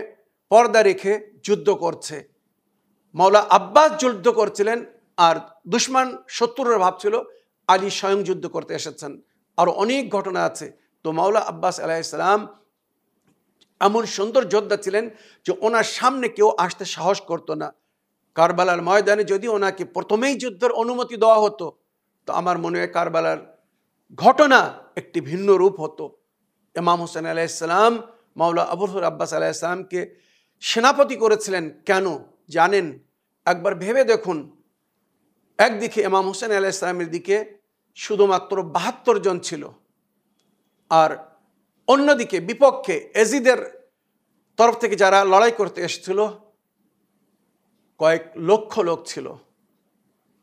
পর্দা রেখে যুদ্ধ করছে। মাওলা আব্বাস যুদ্ধ করছিলেন আর দুশমন শত্রুরা ভাবছিল আলী স্বয়ং যুদ্ধ করতে এসেছেন। আর অনেক ঘটনা আছে। তো মাওলা আব্বাস আলাইহিস সালাম এমন সুন্দর যোদ্ধা ছিলেন যে ওনার সামনে কেউ আসতে সাহস করতো না। কারবালার ময়দানে যদি ওনাকে প্রথমেই যুদ্ধের অনুমতি দেওয়া হতো তো আমার মনে হয় কারবালার ঘটনা একটি ভিন্ন রূপ হতো। ইমাম হোসেন আলাইহিস সালাম মাওলা আবুল ফজল আব্বাস আলাইহিস সালামকে সেনাপতি করেছিলেন কেন জানেন? একবার ভেবে দেখুন, একদিকে ইমাম হোসেন আলাইহিস সালামের দিকে শুধুমাত্র 72 জন ছিল, আর অন্যদিকে বিপক্ষে এজিদের তরফ থেকে যারা লড়াই করতে এসেছিল কয়েক লক্ষ লোক ছিল।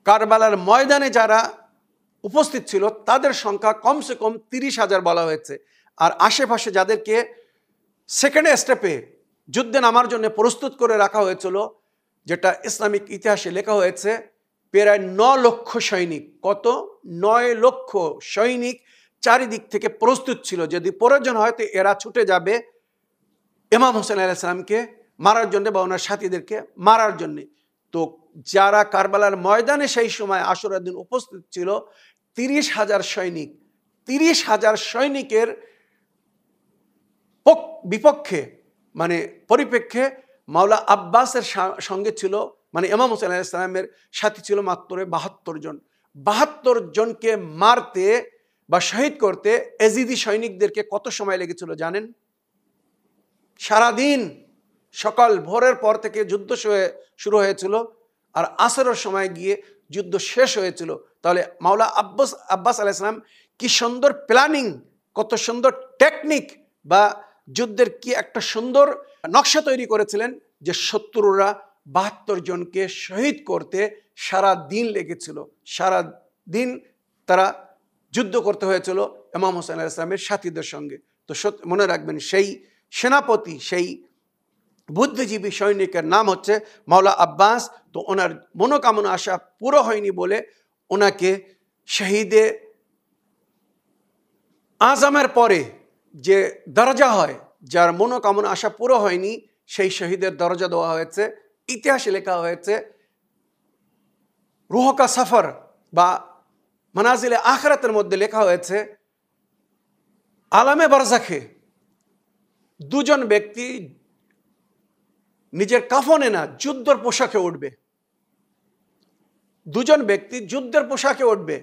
কারবালার ময়দানে যারা উপস্থিত ছিল তাদের সংখ্যা কমসে কম 30,000 বলা হয়েছে। আর আশেপাশে যাদেরকে সেকেন্ড স্টেপে যুদ্ধে নামার জন্য প্রস্তুত করে রাখা হয়েছিল, যেটা ইসলামিক ইতিহাসে লেখা হয়েছে, প্রায় 9 লক্ষ সৈনিক। কত? 9 লক্ষ সৈনিক চারিদিক থেকে প্রস্তুত ছিল, যদি প্রয়োজন হয় তো এরা ছুটে যাবে ইমাম হোসেন আলাইহিস সালামকে মারার জন্য বা ওনার সাথীদেরকে মারার জন্যে। তো যারা কারবালার ময়দানে সেই সময় আশুরার দিন উপস্থিত ছিল 30,000 সৈনিক, 30,000 সৈনিকের বিপক্ষে মানে পরিপ্রেক্ষে মাওলা আব্বাসের সঙ্গে ছিল, মানে ইমাম হোসেন আলাইহিস সালামের সাথী ছিল মাত্র 72 জন। 72 জনকে মারতে বা শহীদ করতে এজিদি সৈনিকদেরকে কত সময় লেগেছিল জানেন? সারাদিন, সকাল ভোরের পর থেকে যুদ্ধ শুরু হয়েছিল, আর আসরের সময় গিয়ে যুদ্ধ শেষ হয়েছিল। তাহলে মাওলা আব্বাস আলাইহিস সালাম কি সুন্দর প্ল্যানিং, কত সুন্দর টেকনিক বা যুদ্ধের কি একটা সুন্দর নকশা তৈরি করেছিলেন যে শত্রুরা 72 জনকে শহীদ করতে সারা দিন লেগেছিল। সারা দিন তারা যুদ্ধ করতে হয়েছিল ইমাম হোসেন আলাইহিস সালামের সাথীদের সঙ্গে। তো মনে রাখবেন, সেই সেনাপতি, সেই বুদ্ধিজীবী সৈনিকের নাম হচ্ছে মাওলা আব্বাস। তো ওনার মনোকামনা আশা পুরো হয়নি বলে ওনাকে শহীদে আজমের পরে যে দরজা হয়, যার মনোকামনা আশা পুরো হয়নি, সেই শহীদের দরজা দেওয়া হয়েছে। ইতিহাসে লেখা হয়েছে রুহকা সফর বা মানাজিলে আখিরাতের মধ্যে লেখা হয়েছে আলামে বারজাখে দুজন ব্যক্তি নিজের কাফনে না, যুদ্ধের পোশাকে উঠবে। দুজন ব্যক্তি যুদ্ধের পোশাকে উঠবে,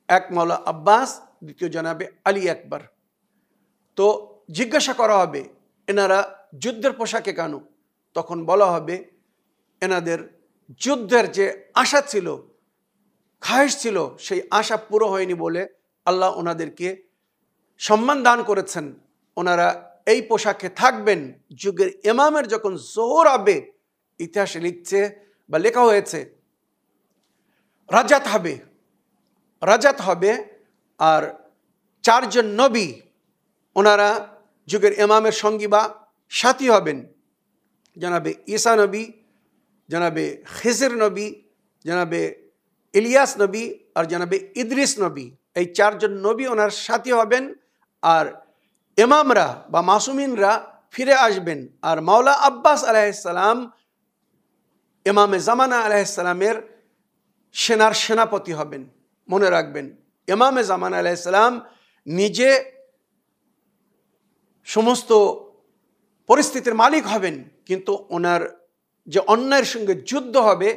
এক মাওলা আব্বাস, দ্বিতীয় জনাবে আলী আকবর। তো জিজ্ঞাসা করা হবে এনারা যুদ্ধের পোশাকে কেন? তখন বলা হবে এনাদের যুদ্ধের যে আশা ছিল, খায়েশ ছিল, সেই আশা পুরো হয়নি বলে আল্লাহ ওনাদেরকে সম্মান দান করেছেন। ওনারা এই পোশাকে থাকবেন। যুগের ইমামের যখন জোহর হবে, ইতিহাসে লিখছে বা লেখা হয়েছে রাজাত হবে, আর 4 জন নবী ওনারা যুগের ইমামের সঙ্গী বা সাথী হবেন। জনাবে ঈসা নবী, জনাবে খিজির নবী, জনাবে ইলিয়াস নবী আর জনাবে ইদ্রিস নবী। এই 4 জন নবী ওনার সাথী হবেন, আর ইমামরা বা মাসুমিনরা ফিরে আসবেন। আর মাওলা আব্বাস আলাইহিস সালাম ইমামে জামানা আলাইহিস সালামের সেনার সেনাপতি হবেন। মনে রাখবেন, ইমামে জামানা আলাইহিস সালাম নিজে সমস্ত পরিস্থিতির মালিক হবেন, কিন্তু ওনার যে অন্যায়ের সঙ্গে যুদ্ধ হবে,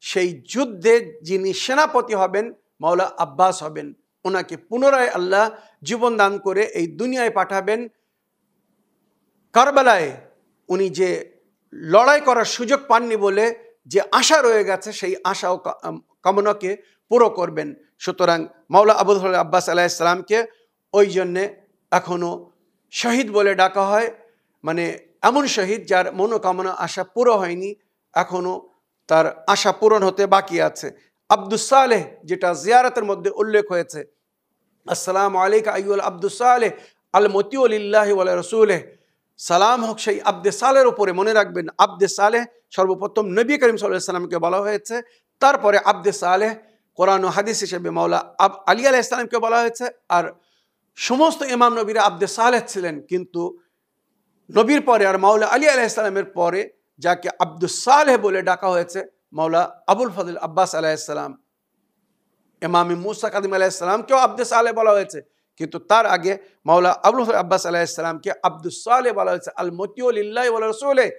সেই যুদ্ধে যিনি সেনাপতি হবেন মাওলা আব্বাস হবেন। ওনাকে পুনরায় আল্লাহ জীবন দান করে এই দুনিয়ায় পাঠাবেন। কারবালায় উনি যে লড়াই করার সুযোগ পাননি বলে যে আশা রয়ে গেছে, সেই আশা ও কামনাকে পুরো করবেন। সুতরাং মাওলা আবুল আব্বাস আলাইহিস সালামকে ওই জন্যে এখনো শহীদ বলে ডাকা হয়, মানে এমন শহীদ যার মনোকামনা আশা পুরো হয়নি, এখনো তার আশা পূরণ হতে বাকি আছে। আব্দুস সালেহ, যেটা জিয়ারতের মধ্যে উল্লেখ হয়েছে, আসসালামু আলাইকা আইয়ুল আব্দুস সালেহ আল মতিউ লিল্লাহি ওয়া রাসূলিহি, সালাম হোক সেই আব্দে সালের উপরে। মনে রাখবেন, আব্দে সালেহ সর্বপ্রথম নবী করিম সাল্লাল্লাহু আলাইহি সাল্লামকে বলা হয়েছে, তারপরে আব্দে সালেহ কোরআন ও হাদিস হিসেবে মাওলা আলী আলাইহিস সালামকে বলা হয়েছে। আর সমস্ত ইমাম নবীরা আব্দে সালেহ ছিলেন, কিন্তু নবীর পরে আর মাওলা আলী আলাইহিস সালামের পরে যাকে আব্দুস সালেহ বলে ডাকা হয়েছে মাওলা আবুল ফজল আব্বাস আলাইহিস সালাম। ইমাম মুসা কাদিম আলাইহিস সালামকেও আব্দে সালেহ বলা হয়েছে, কিন্তু তার আগে মাওলা আবুল ফজল আব্বাস আলাইহিস সালামকে আব্দুস সালেহ বলা হয়েছে। আল মতিউ লিল্লাহি ওয়া রাসূলিহি,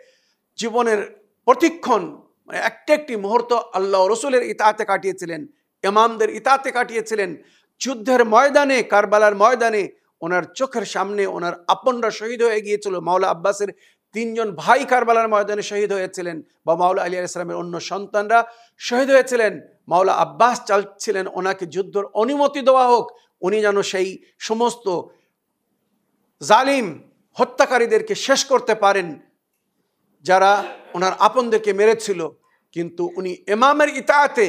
জীবনের প্রতিক্ষণ মানে একটি মুহূর্ত আল্লাহ রসুলের ইতাআতে কাটিয়েছিলেন, ইমামদের ইতাআতে কাটিয়েছিলেন। যুদ্ধের ময়দানে, কারবালার ময়দানে ওনার চোখের সামনে ওনার আপনরা শহীদ হয়ে গিয়েছিল। মাওলা আব্বাসের 3 জন ভাই কারবালার ময়দানে শহীদ হয়েছিলেন, বা মাওলা আলী আলাইহিস সালামের অন্য সন্তানরা শহীদ হয়েছিলেন। মাওলা আব্বাস চাচ্ছিলেন ওনাকে যুদ্ধের অনুমতি দেওয়া হোক, উনি যেন সেই সমস্ত জালিম হত্যাকারীদেরকে শেষ করতে পারেন যারা ওনার আপনদেরকে মেরেছিল। কিন্তু উনি ইমামের ইতাআতে,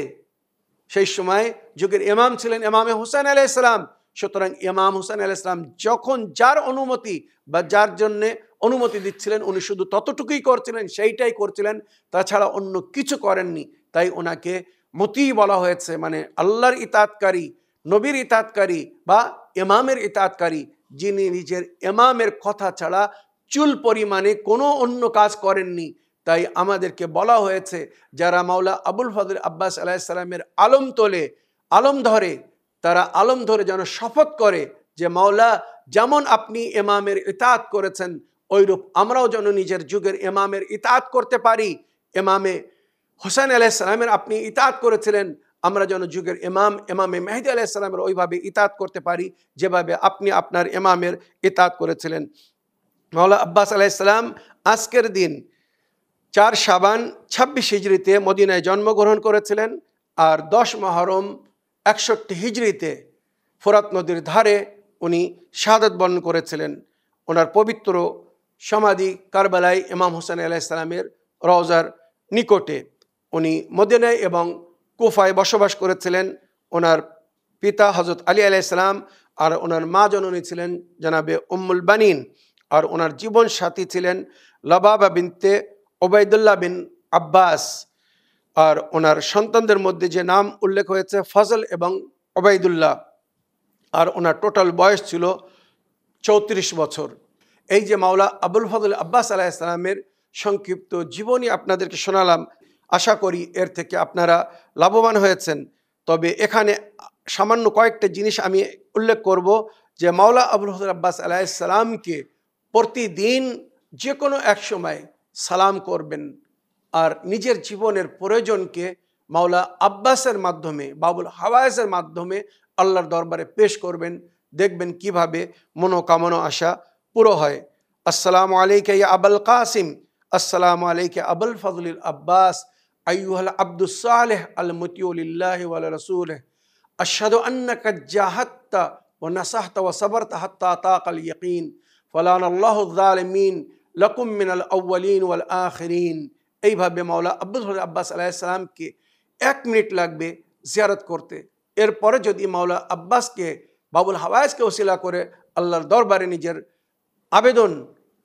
সেই সময় যুগের ইমাম ছিলেন ইমামে হুসাইন আলাইহিস সালাম। সুতরাং ইমাম হুসাইন আলাইহিস সালাম যখন যার অনুমতি বা যার জন্যে অনুমতি দিচ্ছিলেন, উনি শুধু ততটুকুই করছিলেন, সেইটাই করছিলেন, তাছাড়া অন্য কিছু করেননি। তাই ওনাকে মতি বলা হয়েছে, মানে আল্লাহর ইতাআতকারী, নবীর ইতাআতকারী বা ইমামের ইতাআতকারী, যিনি নিজের ইমামের কথা ছাড়া চুল পরিমাণে কোনো অন্য কাজ করেননি। তাই আমাদেরকে বলা হয়েছে যারা মাওলা আবুল ফজল আব্বাস আলাইহিস সালামের আলম তোলে, আলম ধরে, তারা আলম ধরে যেন শপথ করে যে মাওলা যেমন আপনি ইমামের ইতাআত করেছেন ওইরূপ আমরাও যেন নিজের যুগের ইমামের ইতাআত করতে পারি। ইমামে হোসেন আলাইহিস সালামের আপনি ইতাআত করেছিলেন, আমরা যেন যুগের ইমামে মেহেদী আলাইহিস সালামের ওইভাবে ইতাআত করতে পারি যেভাবে আপনি আপনার ইমামের ইতাআত করেছিলেন। মাওলা আব্বাস আলাইহিস সালাম আজকের দিন 4 শাবান 26 হিজরিতে মদিনায় জন্মগ্রহণ করেছিলেন, আর 10 মুহররম 61 হিজরিতে ফোরাত নদীর ধারে উনি শাহাদাত বরণ করেছিলেন। ওনার পবিত্র সমাধি কারবালায় ইমাম হোসেন আলাইহিস সালামের রওজার নিকটে। উনি মদিনায় এবং কুফায় বসবাস করেছিলেন। ওনার পিতা হযরত আলী আলাইহিস সালাম আর ওনার মা জননী ছিলেন জনাবে উম্মুল বানিন, আর ওনার জীবন সাথী ছিলেন লবাবা বিনতে ওবায়দুল্লাহ বিন আব্বাস। আর ওনার সন্তানদের মধ্যে যে নাম উল্লেখ হয়েছে ফজল এবং ওবায়দুল্লাহ, আর ওনার টোটাল বয়স ছিল 34 বছর। এই যে মাওলা আবুল ফজল আব্বাস আলাইহিস সালামের সংক্ষিপ্ত জীবনী আপনাদেরকে শোনালাম, আশা করি এর থেকে আপনারা লাভবান হয়েছেন। তবে এখানে সামান্য কয়েকটা জিনিস আমি উল্লেখ করব যে মাওলা আবুল ফজল আব্বাস আলাইহিস সালামকে প্রতিদিন যে কোনো এক সময় সালাম করবেন, আর নিজের জীবনের প্রয়োজনকে মাওলা আব্বাসের মাধ্যমে, বাবুল হাওয়ায়েজের মাধ্যমে আল্লাহর দরবারে পেশ করবেন। দেখবেন কিভাবে মনোকামনা আশা পুরো হয়। আসসালামু আলাইকা ইয়া আবুল কাসিম, আসসালামু আলাইকা আবুল ফজলিল আব্বাস, আইয়ুহাল আব্দুস সালেহ আল মুতিউ লিল্লাহি ওয়া রাসূলিহি, আশহাদু আন্নাকা জাহাদতা ওয়া নাসাহতা ওয়া সাবারতা হাত্তা তাকাল ইয়াকিন, ফালানাল্লাহু যালিমিন লাকুম মিনাল আউয়ালিন ওয়াল আখিরিন। এইভাবে মাওলা আবুল ফজল আব্বাস আলাইহিস সালামকে 1 মিনিট লাগবে জিয়ারত করতে। এরপরে যদি মাওলা আব্বাসকে, বাবুল হাওয়ায়েজকে ওসিলা করে আল্লাহর দরবারে নিজের আবেদন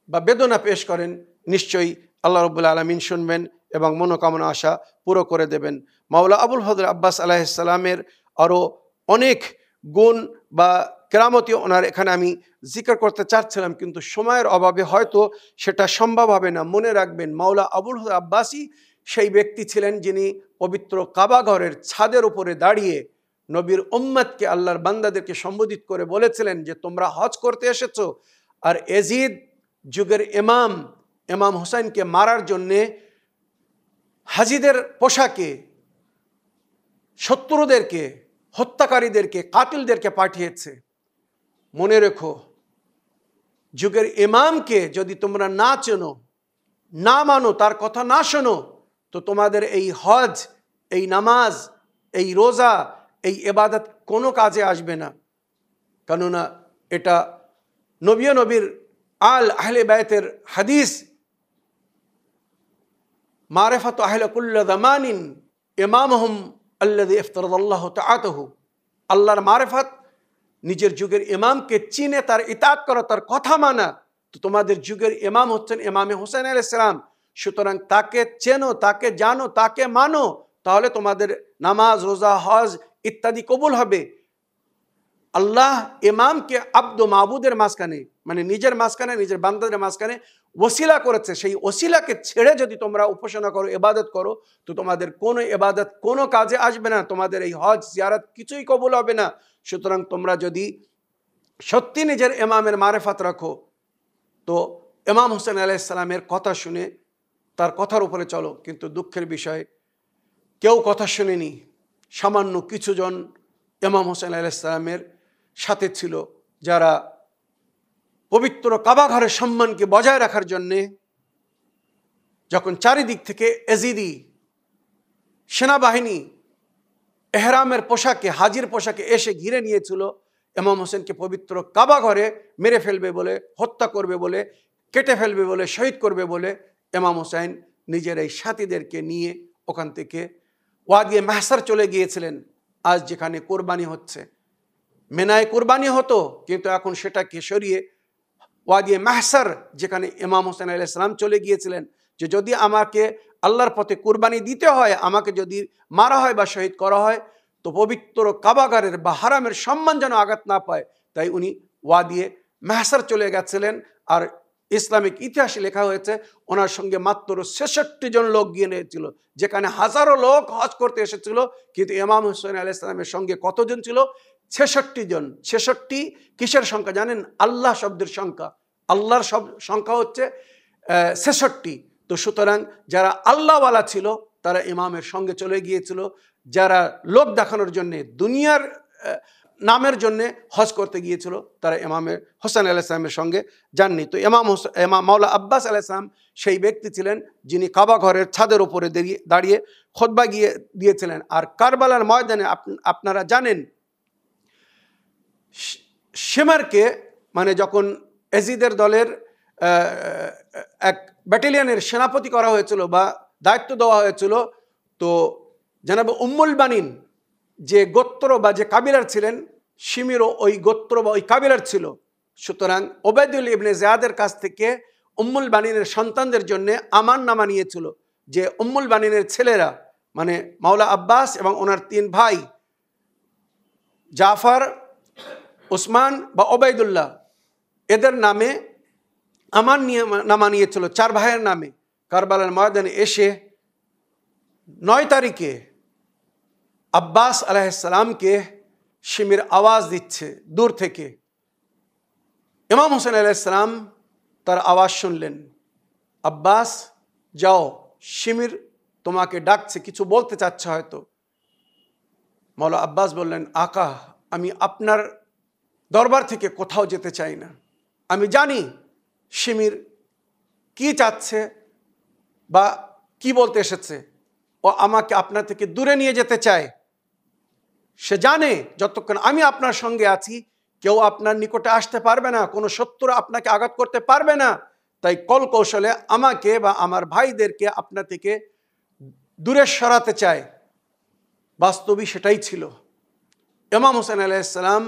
বা বেদনা পেশ করেন, নিশ্চয়ই আল্লাহ রাব্বুল আলামিন শুনবেন এবং মনোকামনা আশা পুরো করে দেবেন। মাওলা আবুল ফজল আব্বাস আলাইহিস সালামের আরও অনেক গুণ বা কেরামতি ওনার এখানে আমি জিকির করতে চাচ্ছিলাম, কিন্তু সময়ের অভাবে হয়তো সেটা সম্ভব হবে না। মনে রাখবেন মাওলা আবুল ফজল আব্বাসী সেই ব্যক্তি ছিলেন যিনি পবিত্র কাবা ঘরের ছাদের উপরে দাঁড়িয়ে নবীর উম্মতকে, আল্লাহর বান্দাদেরকে সম্বোধিত করে বলেছিলেন যে তোমরা হজ করতে এসেছো, আর এজিদ যুগের ইমাম হুসাইনকে মারার জন্যে হাজিদের পোশাকে শত্রুদেরকে, হত্যাকারীদেরকে, কাতিলদেরকে পাঠিয়েছে। মনে রেখো, যুগের ইমামকে যদি তোমরা না চেনো, না মানো, তার কথা না শোনো, তো তোমাদের এই হজ, এই নামাজ, এই রোজা, এই ইবাদত কোনো কাজে আসবে না। কেননা এটা নবীর আহলে বাইতের হাদিস, মারিফাত আহলে কুল্লি জামানিন ইমামহুম আল্লাযী ইফতারাদাল্লাহু তাআতাহু। আল্লাহর মারিফাত, নিজের যুগের ইমামকে চিনে তার ইতাআত করা, তার কথা মানা। তো তোমাদের যুগের ইমাম হচ্ছেন ইমামে হোসেন আলাইহিস সালাম। সুতরাং তাকে চেনো, তাকে জানো, তাকে মানো, তাহলে তোমাদের নামাজ, রোজা, হজ ইত্যাদি কবুল হবে। আল্লাহ ইমামকে আব্দ মাবুদের মাঝখানে, মানে নিজের মাঝখানে, নিজের বান্দাদের মাঝখানে ওসিলা করেছে। সেই ওসিলাকে ছেড়ে যদি তোমরা উপাসনা করো, ইবাদত করো, তো তোমাদের কোনো ইবাদত কোনো কাজে আসবে না, তোমাদের এই হজ জিয়ারত কিছুই কবুল হবে না। সুতরাং তোমরা যদি সত্যি নিজের ইমামের মারিফাত রাখো, তো ইমাম হোসেন আলাইহিস সালামের কথা শুনে তার কথার উপরে চলো। কিন্তু দুঃখের বিষয়, কেউ কথা শুনেনি। সামান্য কিছুজন ইমাম হোসেন আলাইহিস সালামের সাথে ছিল, যারা পবিত্র কাবা ঘরের সম্মানকে বজায় রাখার জন্যে যখন চারিদিক থেকে এজিদি সেনাবাহিনী এহরামের পোশাকে, হাজির পোশাকে এসে ঘিরে নিয়েছিল, ইমাম হোসেনকে পবিত্র কাবা ঘরে মেরে ফেলবে বলে, হত্যা করবে বলে, কেটে ফেলবে বলে, শহীদ করবে বলে, ইমাম হোসেন নিজের এই সাথীদেরকে নিয়ে ওখান থেকে ওয়াদিয়ে মাহসার চলে গিয়েছিলেন। আজ যেখানে কোরবানি হচ্ছে, মেনায় কোরবানি হতো, কিন্তু এখন সেটাকে সরিয়ে ওয়াদিয়ে মাহসার, যেখানে ইমাম হোসেন আলাইহিস সালাম চলে গিয়েছিলেন, যে যদি আমাকে আল্লাহর পথে কোরবানি দিতে হয়, আমাকে যদি মারা হয় বা শহীদ করা হয়, তো পবিত্র কাবাগারের বা হারামের সম্মান যেন আঘাত না পায়, তাই উনি ওয়াদিয়ে মাহসার চলে গেছিলেন। আর ইসলামিক ইতিহাসে লেখা হয়েছে ওনার সঙ্গে মাত্র 66 জন লোক গিয়ে নিয়েছিল, যেখানে হাজারো লোক হজ করতে এসেছিল, কিন্তু ইমাম হুসাইন আলাইহিস সালামের সঙ্গে কতজন ছিল? 66 জন। 66 কিসের সংখ্যা জানেন? আল্লাহ শব্দের সংখ্যা। আল্লাহর সংখ্যা হচ্ছে 66। তো সুতরাং যারা আল্লাহওয়ালা ছিল তারা ইমামের সঙ্গে চলে গিয়েছিল, যারা লোক দেখানোর জন্যে, দুনিয়ার নামের জন্যে হজ করতে গিয়েছিল, তারা ইমামের হোসেন আলাইহিস সালামের সঙ্গে যাননি। তো ইমাম মাওলা আব্বাস আলাইহিস সালাম সেই ব্যক্তি ছিলেন যিনি কাবা ঘরের ছাদের উপরে দাঁড়িয়ে খুতবা দিয়েছিলেন। আর কারবালার ময়দানে আপনারা জানেন, শিমারকে মানে যখন এজিদের দলের এক ব্যাটালিয়নের সেনাপতি করা হয়েছিল বা দায়িত্ব দেওয়া হয়েছিল, তো জানাবে উম্মুল বানিন যে গোত্র বা যে কাবিলার ছিলেন, শিমিরও ওই গোত্র বা ওই কাবিলার ছিল। সুতরাং ওবায়দুল ইবনে জিয়াদের কাছ থেকে উম্মুল বানিনের সন্তানদের জন্য আমান নামা নিয়েছিল, যে উম্মুল বানিনের ছেলেরা মানে মাওলা আব্বাস এবং ওনার 3 ভাই জাফর, উসমান বা ওবায়দুল্লাহ, এদের নামে আমান নামা নিয়েছিল 4 ভাইয়ের নামে। কারবালার ময়দানে এসে 9 তারিখে আব্বাস আলাইহিস সালামকে শিমির আওয়াজ দিচ্ছে দূর থেকে। ইমাম হোসেন আলাইহিস সালাম তার আওয়াজ শুনলেন, আব্বাস যাও, শিমির তোমাকে ডাকছে, কিছু বলতে চাচ্ছে হয়তো। মাওলা আব্বাস বললেন, আকা, আমি আপনার দরবার থেকে কোথাও যেতে চাই না। আমি জানি শিমির কি চাচ্ছে বা কি বলতে এসেছে। ও আমাকে আপনার থেকে দূরে নিয়ে যেতে চায়। সে জানে যতক্ষণ আমি আপনার সঙ্গে আছি কেউ আপনার নিকটে আসতে পারবে না, কোনো শত্রু আপনাকে আঘাত করতে পারবে না। তাই কল কৌশলে আমাকে বা আমার ভাইদেরকে আপনার থেকে দূরে সরাতে চায়। বাস্তবই সেটাই ছিল। ইমাম হোসেন আলাইহিস সালাম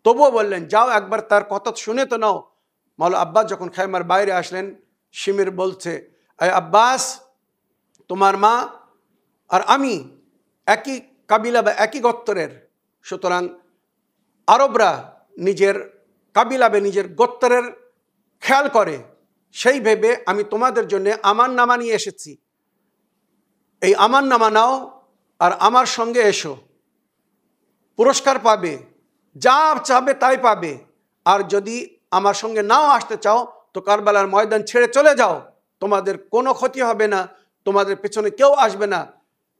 তবুও বললেন, যাও একবার তার কথা শুনে তো নাও। মাওলা আব্বাস যখন খায়মার বাইরে আসলেন, শিমির বলছে, আয় আব্বাস, তোমার মা আর আমি একই কাবিলা বা একই গোত্রের, সুতরাং আরবরা নিজের কাবিলা বা নিজের গোত্রের খেয়াল করে, সেই ভেবে আমি তোমাদের জন্য আমান নামা নিয়ে এসেছি। এই আমান নামা নাও আর আমার সঙ্গে এসো, পুরস্কার পাবে, যা চাবে তাই পাবে। আর যদি আমার সঙ্গে নাও আসতে চাও তো কারবালার ময়দান ছেড়ে চলে যাও, তোমাদের কোনো ক্ষতি হবে না, তোমাদের পেছনে কেউ আসবে না।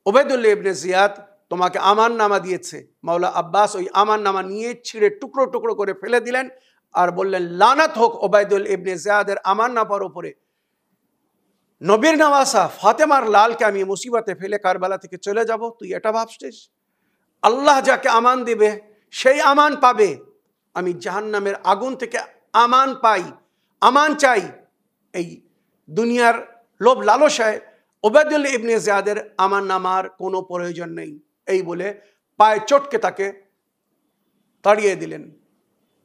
ওবায়দুল্লাহ ইবনে জিয়াদ তোমাকে আমান নামা দিয়েছে। মাওলা আব্বাস ওই আমান নামা নিয়ে ছিঁড়ে টুকরো টুকরো করে ফেলে দিলেন আর বললেন, লানাত হোক ওবায়দুল ইবনে জিয়াদের আমান নামার উপরে। নবীর নওয়াসা ফাতেমার লালকে আমি মুসিবতে ফেলে কারবালা থেকে চলে যাব, তুই এটা ভাবছিস? আল্লাহ যাকে আমান দেবে সেই আমান পাবে। আমি জাহান্নামের আগুন থেকে আমান পাই, আমান চাই। এই দুনিয়ার লোভ লালসায় ওবায়দুল্লাহ ইবনে জিয়াদের আমান নামার কোনো প্রয়োজন নেই। এই বলে পায়ে চটকে তাকে তাড়িয়ে দিলেন।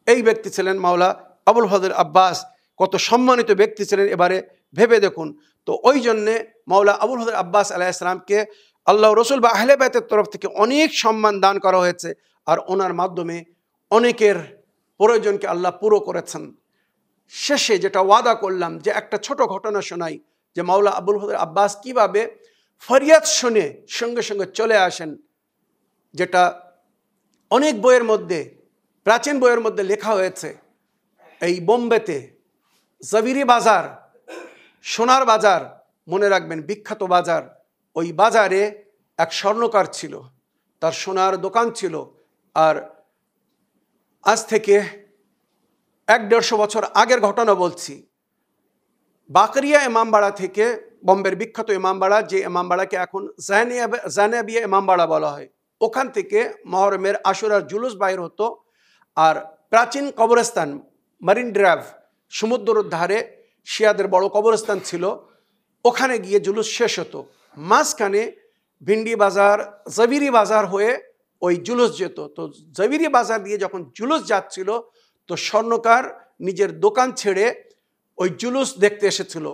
এই ব্যক্তি ছিলেন মাওলা আবুল ফজল আব্বাস। কত সম্মানিত ব্যক্তি ছিলেন এবারে ভেবে দেখুন। তো ওই জন্যে মাওলা আবুল ফজল আব্বাস আলাইহিস সালামকে আল্লাহ রসুল বা আহলে বাইতের তরফ থেকে অনেক সম্মান দান করা হয়েছে, আর ওনার মাধ্যমে অনেকের প্রয়োজনকে আল্লাহ পুরো করেছেন। শেষে যেটা ওয়াদা করলাম যে একটা ছোট ঘটনা শোনাই, যে মাওলা আবুল ফজল আব্বাস কিভাবে ফরিয়াদ শুনে সঙ্গে সঙ্গে চলে আসেন, যেটা অনেক বইয়ের মধ্যে, প্রাচীন বইয়ের মধ্যে লেখা হয়েছে। এই বোম্বেতে জাভিরি বাজার, সোনার বাজার, মনে রাখবেন বিখ্যাত বাজার, ওই বাজারে এক স্বর্ণকার ছিল, তার সোনার দোকান ছিল। আর আজ থেকে 150 বছর আগের ঘটনা বলছি। বাকরিয়া ইমামবাড়া থেকে, বোম্বের বিখ্যাত ইমামবাড়া, যে ইমামবাড়াকে এখন জানাবিয়া ইমামবাড়া বলা হয়, ওখান থেকে মহরমের আশুরার জুলুস বাইর হতো। আর প্রাচীন কবরস্থান মারিন ড্রাইভ, সমুদ্রের ধারে শিয়াদের বড় কবরস্থান ছিল, ওখানে গিয়ে জুলুস শেষ হতো। মাঝখানে ভিন্ডি বাজার, জাভিরি বাজার হয়ে ওই জুলুস যেত। তো জাভিরি বাজার দিয়ে যখন জুলুস যাচ্ছিল, তো স্বর্ণকার নিজের দোকান ছেড়ে ওই জুলুস দেখতে এসেছিল।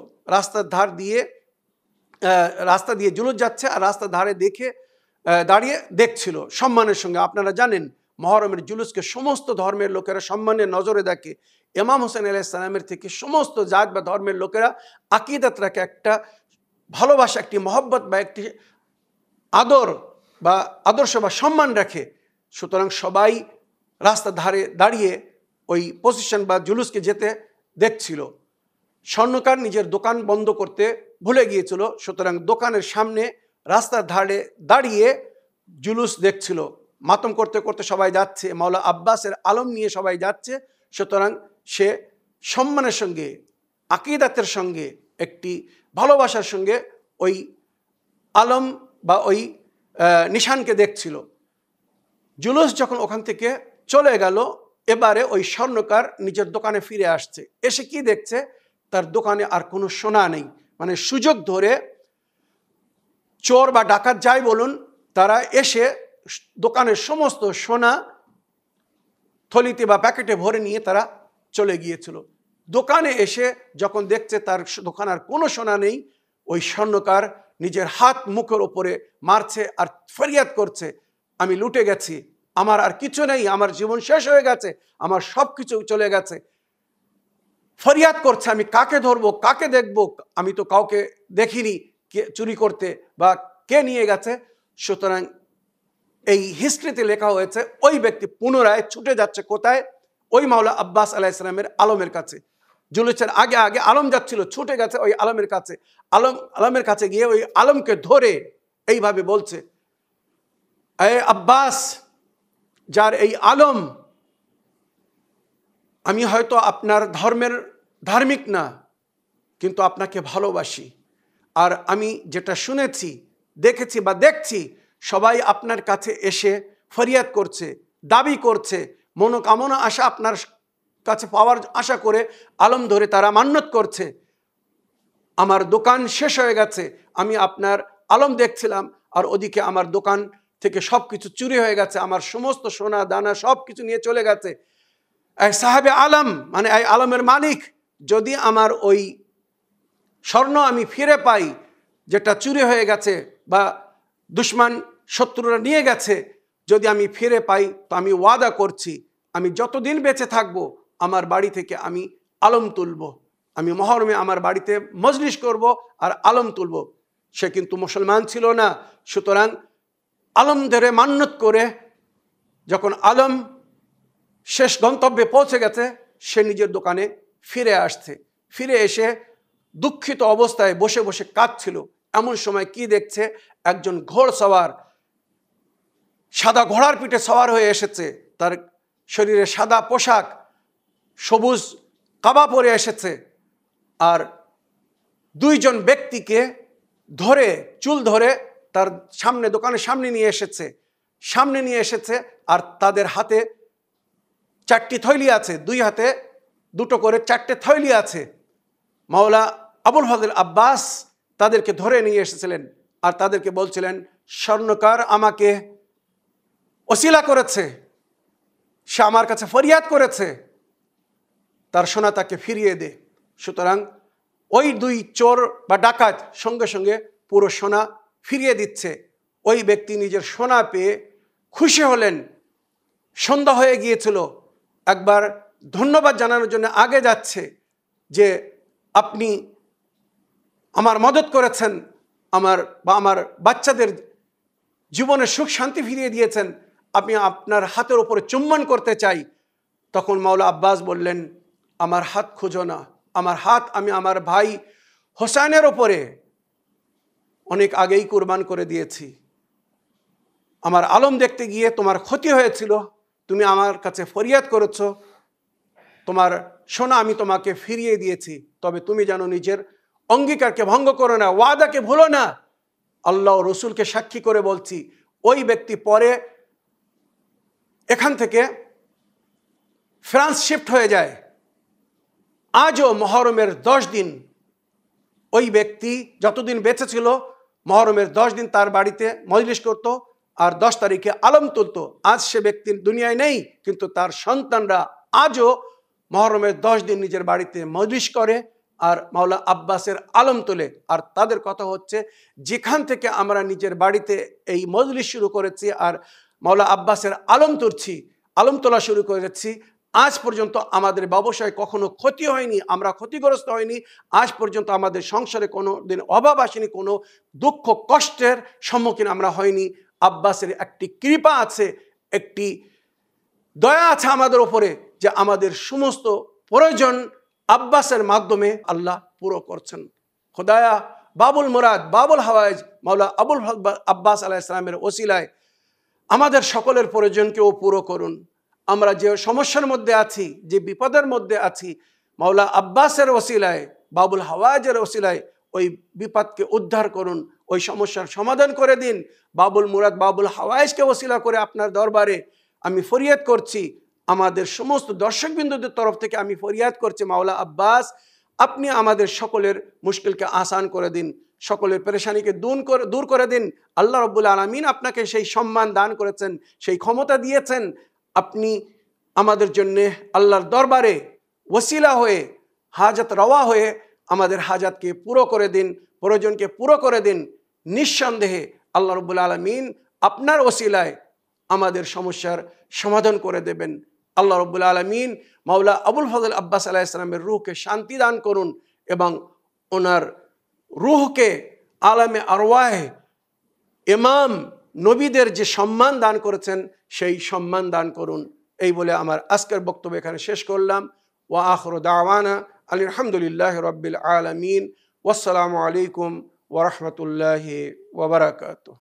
রাস্তা দিয়ে জুলুস যাচ্ছে আর রাস্তার ধারে দাঁড়িয়ে দেখছিল সম্মানের সঙ্গে। আপনারা জানেন মহরমের জুলুসকে সমস্ত ধর্মের লোকেরা সম্মানের নজরে দেখে। ইমাম হোসেন আলাইহিস সালামের থেকে সমস্ত জাত বা ধর্মের লোকেরা আকিদাত রাখে, একটা ভালোবাসা, একটি মহব্বত বা একটি আদর বা আদর্শ বা সম্মান রাখে। সুতরাং সবাই রাস্তার ধারে দাঁড়িয়ে ওই পজিশন বা জুলুসকে যেতে দেখছিল। স্বর্ণকার নিজের দোকান বন্ধ করতে ভুলে গিয়েছিল, সুতরাং দোকানের সামনে রাস্তার ধারে দাঁড়িয়ে জুলুস দেখছিল। মাতম করতে করতে সবাই যাচ্ছে, মাওলা আব্বাসের আলম নিয়ে সবাই যাচ্ছে। সুতরাং সে সম্মানের সঙ্গে, আকিদাতের সঙ্গে, একটি ভালোবাসার সঙ্গে ওই আলম বা ওই নিশানকে দেখছিল। জুলুস যখন ওখান থেকে চলে গেল, এবারে ওই স্বর্ণকার নিজের দোকানে ফিরে আসছে। এসে কি দেখছে, তার দোকানে আর কোনো সোনা নেই। মানে সুযোগ ধরে চোর বা ডাকাত যাই বলুন, তারা এসে দোকানের সমস্ত সোনা থলিতে বা প্যাকেটে ভরে নিয়ে তারা চলে গিয়েছিল। দোকানে এসে যখন দেখছে তার দোকান আর কোনো সোনা নেই, ওই স্বর্ণকার নিজের হাত মুখের ওপরে মারছে আর ফরিয়াদ করছে, আমি লুটে গেছি, আমার আর কিছু নেই, আমার জীবন শেষ হয়ে গেছে, আমার সব কিছু চলে গেছে। ফরিয়াদ করছে, আমি কাকে ধরবো, কাকে দেখবো, আমি তো কাউকে দেখিনি কে চুরি করতে বা কে নিয়ে গেছে। সুতরাং এই হিস্ট্রিতে লেখা হয়েছে ওই ব্যক্তি পুনরায় ছুটে যাচ্ছে কোথায়, ওই মাওলা আব্বাস আলাইহিস সালামের আলমের কাছে। জুলুসের আগে আগে আলম যাচ্ছিল, ছুটে গেছে ওই আলমের কাছে। আলমের কাছে গিয়ে ওই আলমকে ধরে এইভাবে বলছে, এ আব্বাস, যার এই আলম, আমি হয়তো আপনার ধর্মের ধার্মিক না, কিন্তু আপনাকে ভালোবাসি। আর আমি যেটা শুনেছি, দেখেছি বা দেখছি, সবাই আপনার কাছে এসে ফরিয়াদ করছে, দাবি করছে, মনোকামনা আশা আপনার কাছে পাওয়ার আশা করে আলম ধরে তারা মান্যত করছে। আমার দোকান শেষ হয়ে গেছে, আমি আপনার আলম দেখছিলাম, আর ওদিকে আমার দোকান থেকে সব কিছু চুরি হয়ে গেছে, আমার সমস্ত সোনা দানা সব কিছু নিয়ে চলে গেছে। এই সাহেবে আলম, মানে এই আলমের মালিক, যদি আমার ওই স্বর্ণ আমি ফিরে পাই যেটা চুরি হয়ে গেছে বা দুশমান শত্রুরা নিয়ে গেছে, যদি আমি ফিরে পাই, তো আমি ওয়াদা করছি, আমি যতদিন বেঁচে থাকবো আমার বাড়ি থেকে আমি আলম তুলব, আমি মহরমে আমার বাড়িতে মজলিস করব আর আলম তুলব। সে কিন্তু মুসলমান ছিল না। সুতরাং আলম ধরে মান্যত করে যখন আলম শেষ গন্তব্যে পৌঁছে গেছে, সে নিজের দোকানে ফিরে আসছে। ফিরে এসে দুঃখিত অবস্থায় বসে বসে কাঁদছিল। এমন সময় কি দেখছে, একজন ঘোড়সওয়ার সাদা ঘোড়ার পিঠে সওয়ার হয়ে এসেছে, তার শরীরে সাদা পোশাক, সবুজ কাবা পরে এসেছে, আর দুইজন ব্যক্তিকে ধরে চুল ধরে তার সামনে, দোকানের সামনে নিয়ে এসেছে, আর তাদের হাতে 4টি থৈলি আছে, দুই হাতে দুটো করে 4টে থৈলি আছে। মাওলা আবুল ফজল আব্বাস তাদেরকে ধরে নিয়ে এসেছিলেন আর তাদেরকে বলছিলেন, স্বর্ণকার আমাকে ওসিলা করেছে, সে আমার কাছে ফরিয়াদ করেছে, তার সোনা তাকে ফিরিয়ে দে। সুতরাং ওই দুই চোর বা ডাকাত সঙ্গে সঙ্গে পুরো সোনা ফিরিয়ে দিচ্ছে। ওই ব্যক্তি নিজের সোনা পেয়ে খুশি হলেন। সন্ধ্যা হয়ে গিয়েছিল, একবার ধন্যবাদ জানানোর জন্য আগে যাচ্ছে যে আপনি আমার মদত করেছেন, আমার বাচ্চাদের জীবনে সুখ শান্তি ফিরিয়ে দিয়েছেন, আমি আপনার হাতের উপরে চুম্বন করতে চাই। তখন মাওলা আব্বাস বললেন, আমার হাত খুঁজো না, আমার হাত আমি আমার ভাই হোসেনের ওপরে অনেক আগেই কুরবান করে দিয়েছি। আমার আলম দেখতে গিয়ে তোমার ক্ষতি হয়েছিল, তুমি আমার কাছে ফরিয়াদ করেছ, তোমার সোনা আমি তোমাকে ফিরিয়ে দিয়েছি, তবে তুমি যেন নিজের অঙ্গীকারকে ভঙ্গ করো না, ওয়াদাকে ভুলো না। আল্লাহ রসুলকে সাক্ষী করে বলছি, ওই ব্যক্তি পরে এখান থেকে ফ্রান্স শিফট হয়ে যায়। আজও মহরমের 10 দিন ওই ব্যক্তি যতদিন বেঁচে ছিল, মহরমের 10 দিন তার বাড়িতে মজলিস করত আর 10 তারিখে আলম তুলত। আজ সে ব্যক্তি দুনিয়ায় নেই, কিন্তু তার সন্তানরা আজও মহরমের 10 দিন নিজের বাড়িতে মজলিস করে আর মাওলা আব্বাসের আলম তোলে। আর তাদের কথা হচ্ছে, যেখান থেকে আমরা নিজের বাড়িতে এই মজলিস শুরু করেছি আর মাওলা আব্বাসের আলম তুলছি, আলম তোলা শুরু করেছি। আজ পর্যন্ত আমাদের ব্যবসায় কখনো ক্ষতি হয়নি, আমরা ক্ষতিগ্রস্ত হয়নি। আজ পর্যন্ত আমাদের সংসারে কোনো দিন অভাব আসেনি, কোনো দুঃখ কষ্টের সম্মুখীন আমরা হয়নি। আব্বাসের একটি কৃপা আছে, একটি দয়া আছে আমাদের ওপরে, যে আমাদের সমস্ত প্রয়োজন আব্বাসের মাধ্যমে আল্লাহ পুরো করছেন। খোদায়া বাবুল মুরাদ, বাবুল হাওয়াইজ মাওলা আবুল আব্বাস আলাইহিস সালামের ওসিলায় আমাদের সকলের প্রয়োজনকেও পুরো করুন। আমরা যে সমস্যার মধ্যে আছি, যে বিপদের মধ্যে আছি, মাওলা আব্বাসের ওসিলায়, বাবুল হাওয়াইজের ওসিলায় ওই বিপদকে উদ্ধার করুন, ওই সমস্যার সমাধান করে দিন। বাবুল মুরাদ, বাবুল হাওয়াইজকে ওসিলা করে আপনার দরবারে আমি ফরিয়াদ করছি। আমাদের সমস্ত দর্শকবৃন্দদের তরফ থেকে আমি ফরিয়াদ করছি, মাওলা আব্বাস আপনি আমাদের সকলের মুশকিলকে আসান করে দিন, সকলের পেরেশানিকে দূর করে দিন। আল্লাহ রাব্বুল আলামিন আপনাকে সেই সম্মান দান করেছেন, সেই ক্ষমতা দিয়েছেন। আপনি আমাদের জন্যে আল্লাহর দরবারে ওসিলা হয়ে, হাজত রওয়া হয়ে আমাদের হাজাতকে পুরো করে দিন, প্রয়োজনকে পুরো করে দিন। নিঃসন্দেহে আল্লাহ রাব্বুল আলামিন আপনার ওসিলায় আমাদের সমস্যার সমাধান করে দেবেন। আল্লাহ রাব্বুল আলামিন মাওলা আবুল ফজল আব্বাস আলাইহিস সালামের রূহকে শান্তি দান করুন এবং ওনার রূহকে আলামে আরওয়াহে ইমাম নবীদের যে সম্মান দান করেছেন সেই সম্মান দান করুন। এই বলে আমার আজকের বক্তব্য এখানে শেষ করলাম। ওয়া আখিরু দাওয়ানা আলহামদুলিল্লাহি রাব্বিল আলামিন। ওয়াসসালামু আলাইকুম ওয়া রাহমাতুল্লাহি ওয়া বারাকাতুহু।